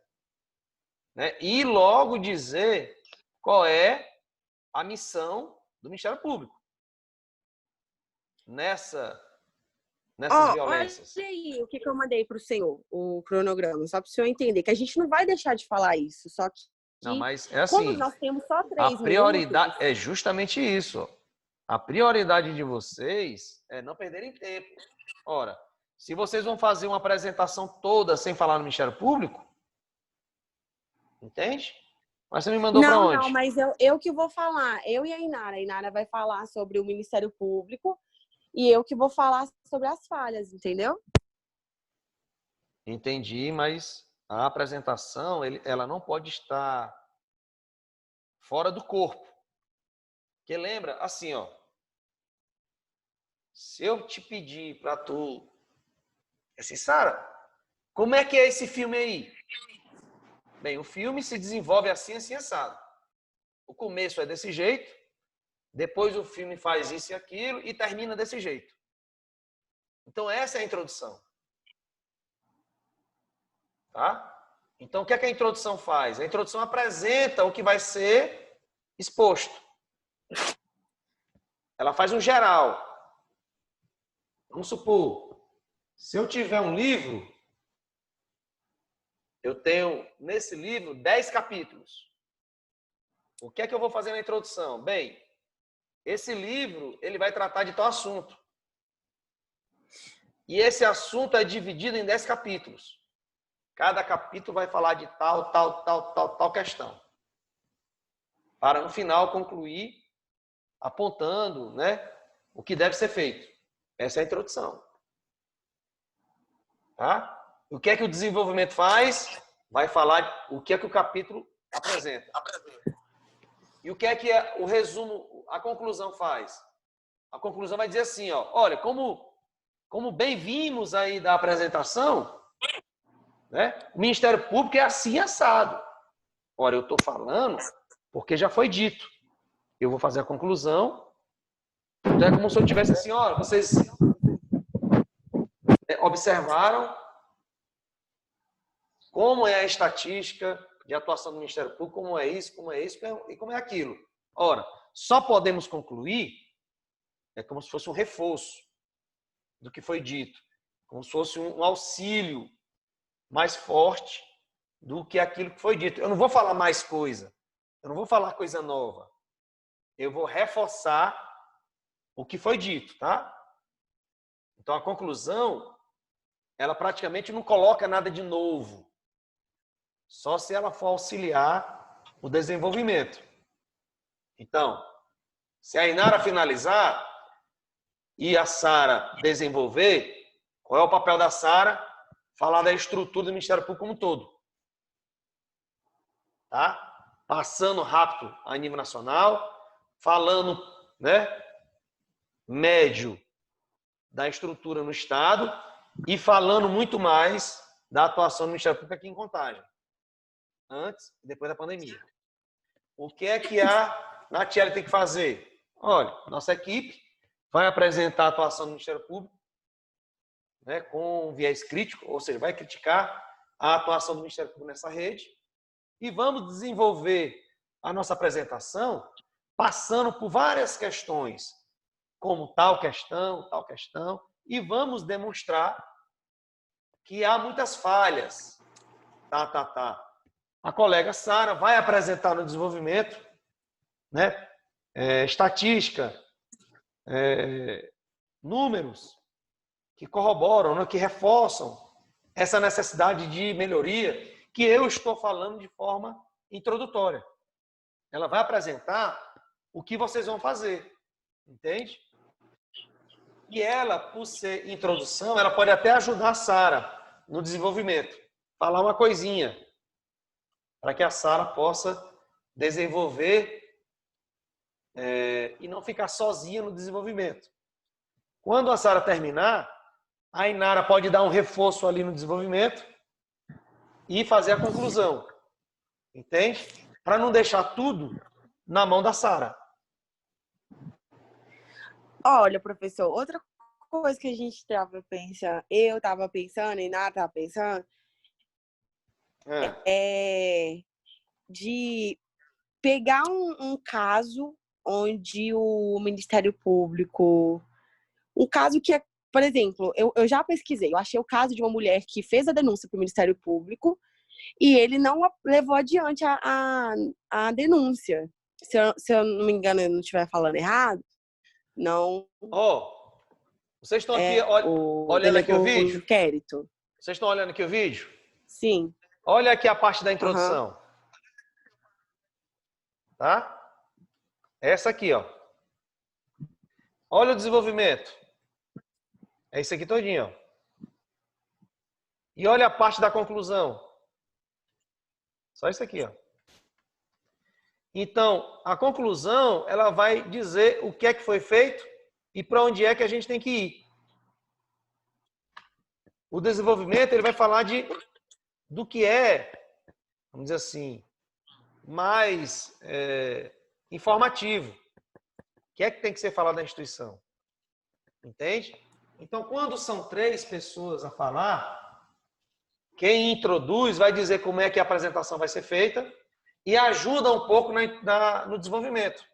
né? E logo dizer qual é a missão do Ministério Público nessas violências. Olha aí o que eu mandei para o senhor, o cronograma, só para o senhor entender, que a gente não vai deixar de falar isso, só que não, mas é assim, como nós temos só 3 a prioridade minutos, é justamente isso. A prioridade de vocês é não perderem tempo. Ora, se vocês vão fazer uma apresentação toda sem falar no Ministério Público, entende? Mas você me mandou para onde? Não, mas eu que vou falar. Eu e a Inara. A Inara vai falar sobre o Ministério Público e eu que vou falar sobre as falhas, entendeu? Entendi, mas a apresentação, ela não pode estar fora do corpo. Porque lembra, assim, se eu te pedir para tu... Assim, Sara, como é que é esse filme aí? Bem, o filme se desenvolve assim, assado. O começo é desse jeito, depois o filme faz isso e aquilo e termina desse jeito. Então, essa é a introdução. Tá? Então, o que é que a introdução faz? A introdução apresenta o que vai ser exposto. Ela faz um geral. Vamos supor, se eu tiver um livro, eu tenho, nesse livro, 10 capítulos. O que é que eu vou fazer na introdução? Bem, esse livro, ele vai tratar de tal assunto. E esse assunto é dividido em 10 capítulos. Cada capítulo vai falar de tal questão. Para no final concluir apontando, né, o que deve ser feito. Essa é a introdução. Tá? O que é que o desenvolvimento faz? Vai falar o que é que o capítulo apresenta. E o que é que o resumo, a conclusão faz? A conclusão vai dizer assim, ó, olha, como bem vimos aí da apresentação, né, o Ministério Público é assim assado. Ora, eu estou falando porque já foi dito. Eu vou fazer a conclusão. Então é como se eu tivesse assim, ó, vocês observaram como é a estatística de atuação do Ministério Público, como é isso e como é aquilo. Ora, só podemos concluir, é como se fosse um reforço do que foi dito, como se fosse um auxílio mais forte do que aquilo que foi dito. Eu não vou falar mais coisa, eu não vou falar coisa nova, eu vou reforçar o que foi dito, tá? Então, a conclusão, ela praticamente não coloca nada de novo, só se ela for auxiliar o desenvolvimento. Então, se a Inara finalizar e a Sara desenvolver, qual é o papel da Sara? Falar da estrutura do Ministério Público como um todo. Tá? Passando rápido a nível nacional, falando, né, médio da estrutura no Estado e falando muito mais da atuação do Ministério Público aqui em Contagem, antes e depois da pandemia. O que é que a Natiele tem que fazer? Olha, nossa equipe vai apresentar a atuação do Ministério Público, né, com viés crítico, ou seja, vai criticar a atuação do Ministério Público nessa rede e vamos desenvolver a nossa apresentação passando por várias questões, como tal questão, e vamos demonstrar que há muitas falhas. A colega Sara vai apresentar no desenvolvimento, né, estatística, números que corroboram, né, que reforçam essa necessidade de melhoria que eu estou falando de forma introdutória. Ela vai apresentar o que vocês vão fazer, entende? E ela, por ser introdução, ela pode até ajudar a Sara no desenvolvimento. Falar uma coisinha para que a Sara possa desenvolver e não ficar sozinha no desenvolvimento. Quando a Sara terminar, a Inara pode dar um reforço ali no desenvolvimento e fazer a conclusão. Entende? Para não deixar tudo na mão da Sara. Olha, professor, outra coisa que a gente estava pensando, eu estava pensando, e Inara estava pensando, é de pegar um caso onde o Ministério Público, um caso que é, por exemplo, eu já pesquisei, eu achei o caso de uma mulher que fez a denúncia para o Ministério Público e ele não levou adiante a denúncia. Se eu não me engano, eu não estiver falando errado, não. Vocês estão aqui olhando aqui o vídeo? Inquérito. Vocês estão olhando aqui o vídeo? Sim. Olha aqui a parte da introdução. Tá? Essa aqui, ó. Olha o desenvolvimento. É isso aqui todinho, ó. E olha a parte da conclusão. Só isso aqui, ó. Então, a conclusão, ela vai dizer o que é que foi feito e para onde é que a gente tem que ir. O desenvolvimento, ele vai falar do que é, vamos dizer assim, mais informativo. O que é que tem que ser falado na instituição? Entende? Então, quando são 3 pessoas a falar, quem introduz vai dizer como é que a apresentação vai ser feita e ajuda um pouco no desenvolvimento.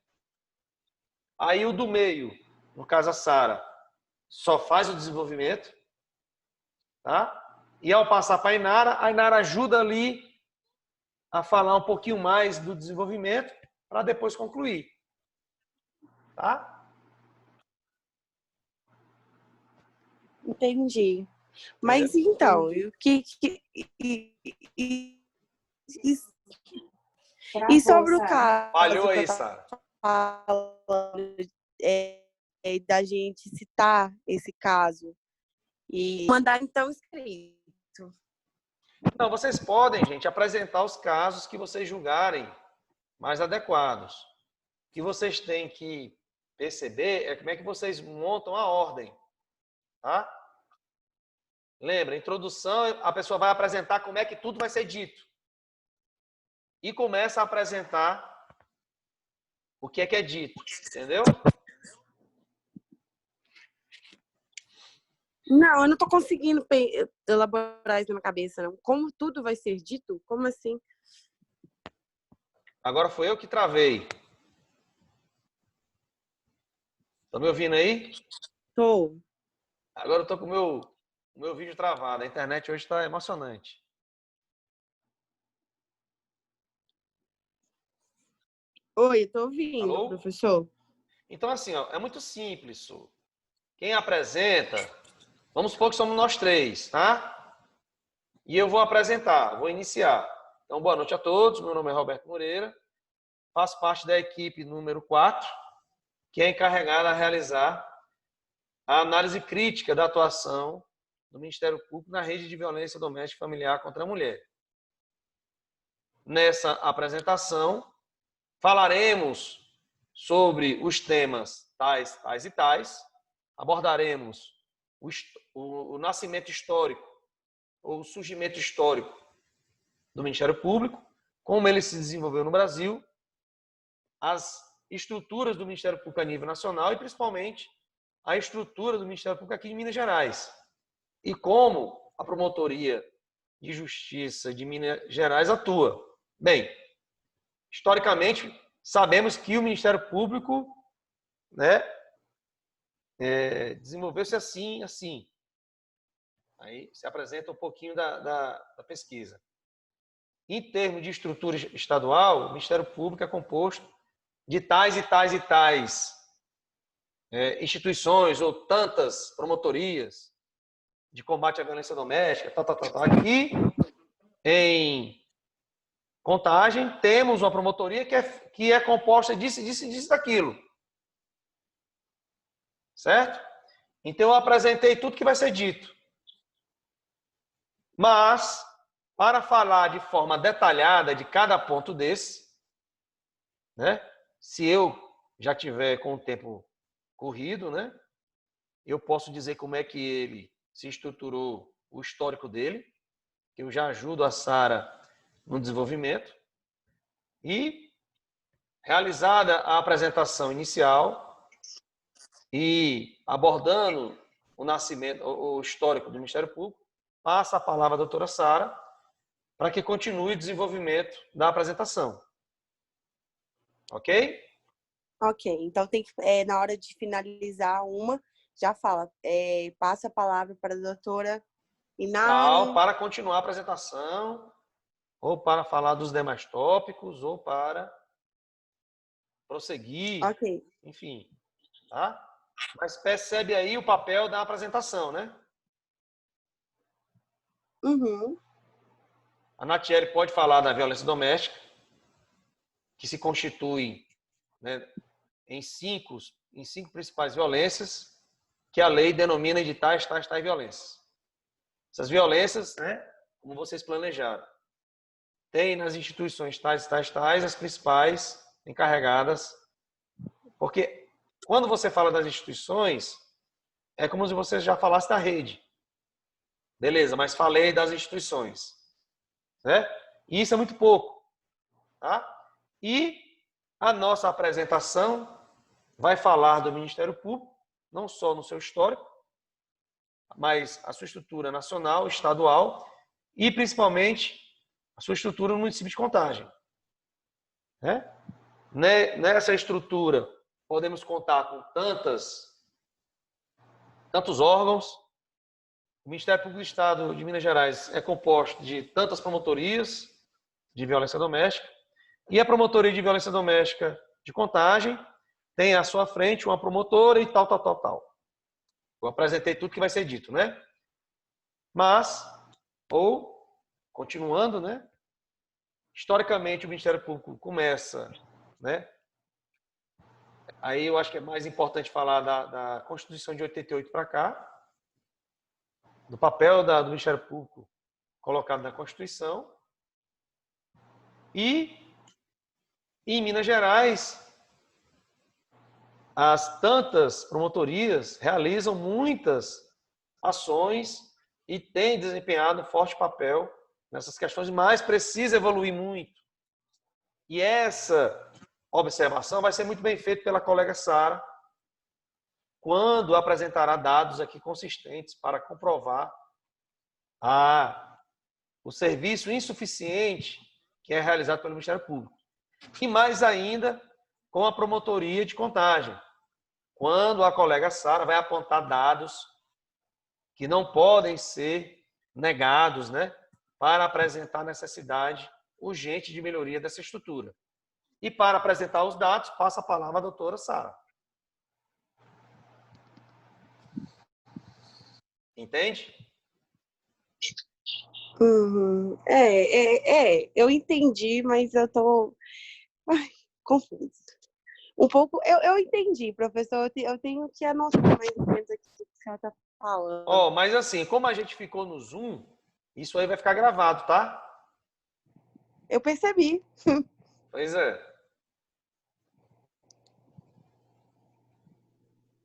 Aí o do meio, no caso a Sara, só faz o desenvolvimento, tá? E ao passar para a Inara ajuda ali a falar um pouquinho mais do desenvolvimento para depois concluir. Tá? Entendi. Mas então, e o que e sobre o caso Falhou que eu aí, tava Sara. falando da gente citar esse caso e mandar então escrito. Não, vocês podem, gente, apresentar os casos que vocês julgarem mais adequados. O que vocês têm que perceber é como é que vocês montam a ordem, tá? Lembra, introdução, a pessoa vai apresentar como é que tudo vai ser dito. E começa a apresentar o que é dito, entendeu? Não, eu não tô conseguindo elaborar isso na minha cabeça, não. Como tudo vai ser dito? Como assim? Agora foi eu que travei. Estão me ouvindo aí? Tô. Agora eu tô com o meu vídeo travado. A internet hoje está emocionante. Oi, eu tô ouvindo, Alô? professor. Então, assim, ó, é muito simples. Su. Quem apresenta, vamos supor que somos nós três, tá? E eu vou apresentar, vou iniciar. Então, boa noite a todos. Meu nome é Roberto Moreira. Faço parte da equipe número 4, que é encarregada a realizar a análise crítica da atuação do Ministério Público na rede de violência doméstica e familiar contra a mulher. Nessa apresentação, falaremos sobre os temas tais e tais, abordaremos o nascimento histórico ou o surgimento histórico do Ministério Público, como ele se desenvolveu no Brasil, as estruturas do Ministério Público a nível nacional e, principalmente, a estrutura do Ministério Público aqui em Minas Gerais. E como a Promotoria de Justiça de Minas Gerais atua. Bem, historicamente, sabemos que o Ministério Público, né, desenvolveu-se assim. Aí se apresenta um pouquinho da pesquisa. Em termos de estrutura estadual, o Ministério Público é composto de tais instituições ou tantas promotorias de combate à violência doméstica, Aqui, em Contagem, temos uma promotoria que é composta disso, daquilo. Certo? Então, eu apresentei tudo que vai ser dito. Mas, para falar de forma detalhada de cada ponto desse, né? Se eu já tiver com o tempo corrido, né? Eu posso dizer como é que ele se estruturou, o histórico dele, que eu já ajudo a Sara no desenvolvimento. E, realizada a apresentação inicial e abordando o nascimento, o histórico do Ministério Público, passa a palavra à doutora Sara para que continue o desenvolvimento da apresentação. Ok? Ok, então tem que, na hora de finalizar uma, já fala, passa a palavra para a doutora Inara. Para continuar a apresentação, ou para falar dos demais tópicos, ou para prosseguir, Ok. enfim, tá? Mas percebe aí o papel da apresentação, né? Uhum. A Natiele pode falar da violência doméstica, que se constitui, né, em cinco principais violências, que a lei denomina de tais violências. Essas violências, né, como vocês planejaram, tem nas instituições tais as principais encarregadas, porque quando você fala das instituições, é como se você já falasse da rede. Beleza, mas falei das instituições. Né? E isso é muito pouco. Tá? E a nossa apresentação vai falar do Ministério Público, não só no seu histórico, mas a sua estrutura nacional, estadual e, principalmente, a sua estrutura no município de Contagem. Né? Nessa estrutura, podemos contar com tantos órgãos. O Ministério Público do Estado de Minas Gerais é composto de tantas promotorias de violência doméstica e a Promotoria de Violência Doméstica de Contagem tem à sua frente uma promotora e tal. Eu apresentei tudo que vai ser dito, né? Mas, continuando, né? Historicamente, o Ministério Público começa, né? Aí eu acho que é mais importante falar da Constituição de 88 para cá, do papel do Ministério Público colocado na Constituição. E, em Minas Gerais, as tantas promotorias realizam muitas ações e têm desempenhado um forte papel nessas questões, mas precisa evoluir muito. E essa observação vai ser muito bem feita pela colega Sara, quando apresentará dados aqui consistentes para comprovar o serviço insuficiente que é realizado pelo Ministério Público. E mais ainda com a promotoria de contagem, quando a colega Sara vai apontar dados que não podem ser negados, né, para apresentar a necessidade urgente de melhoria dessa estrutura. E para apresentar os dados, passa a palavra à doutora Sara. Entende? Eu entendi, mas eu tô confusa. Um pouco, eu entendi, professor, eu tenho que anotar mais ou menos aqui o que você está falando. Mas assim, como a gente ficou no Zoom, isso aí vai ficar gravado, tá? Eu percebi. Pois é.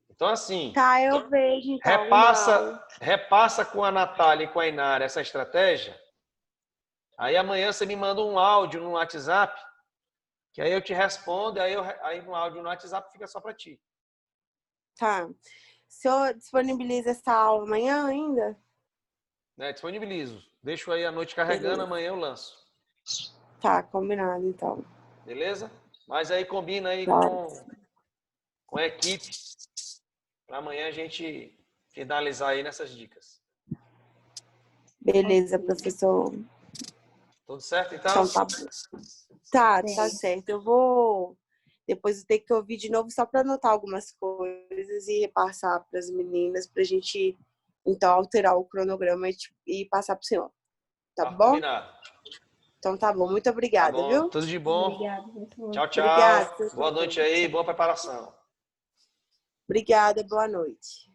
Então, assim... Tá, eu vejo, então. Repassa com a Natália e com a Inara essa estratégia. Aí amanhã você me manda um áudio no WhatsApp, que aí eu te respondo, aí no áudio no WhatsApp fica só para ti. Tá. O senhor disponibiliza essa aula amanhã ainda? Disponibilizo. Deixo aí a noite carregando, Beleza. amanhã eu lanço. Tá, combinado, então. Beleza? Mas aí combina aí Claro. com a equipe, para amanhã a gente finalizar aí nessas dicas. Beleza, professor. Tudo certo, então? Então tá bom. Tá certo. Eu vou depois ter que ouvir de novo só para anotar algumas coisas e repassar para as meninas, para a gente, então, alterar o cronograma e passar para o senhor. Tá bom? Combinado. Então tá bom. Muito obrigada, Tá bom. viu? Tudo de bom. Obrigada. Tchau, tchau. Obrigada. Boa noite aí, boa preparação. Obrigada, boa noite.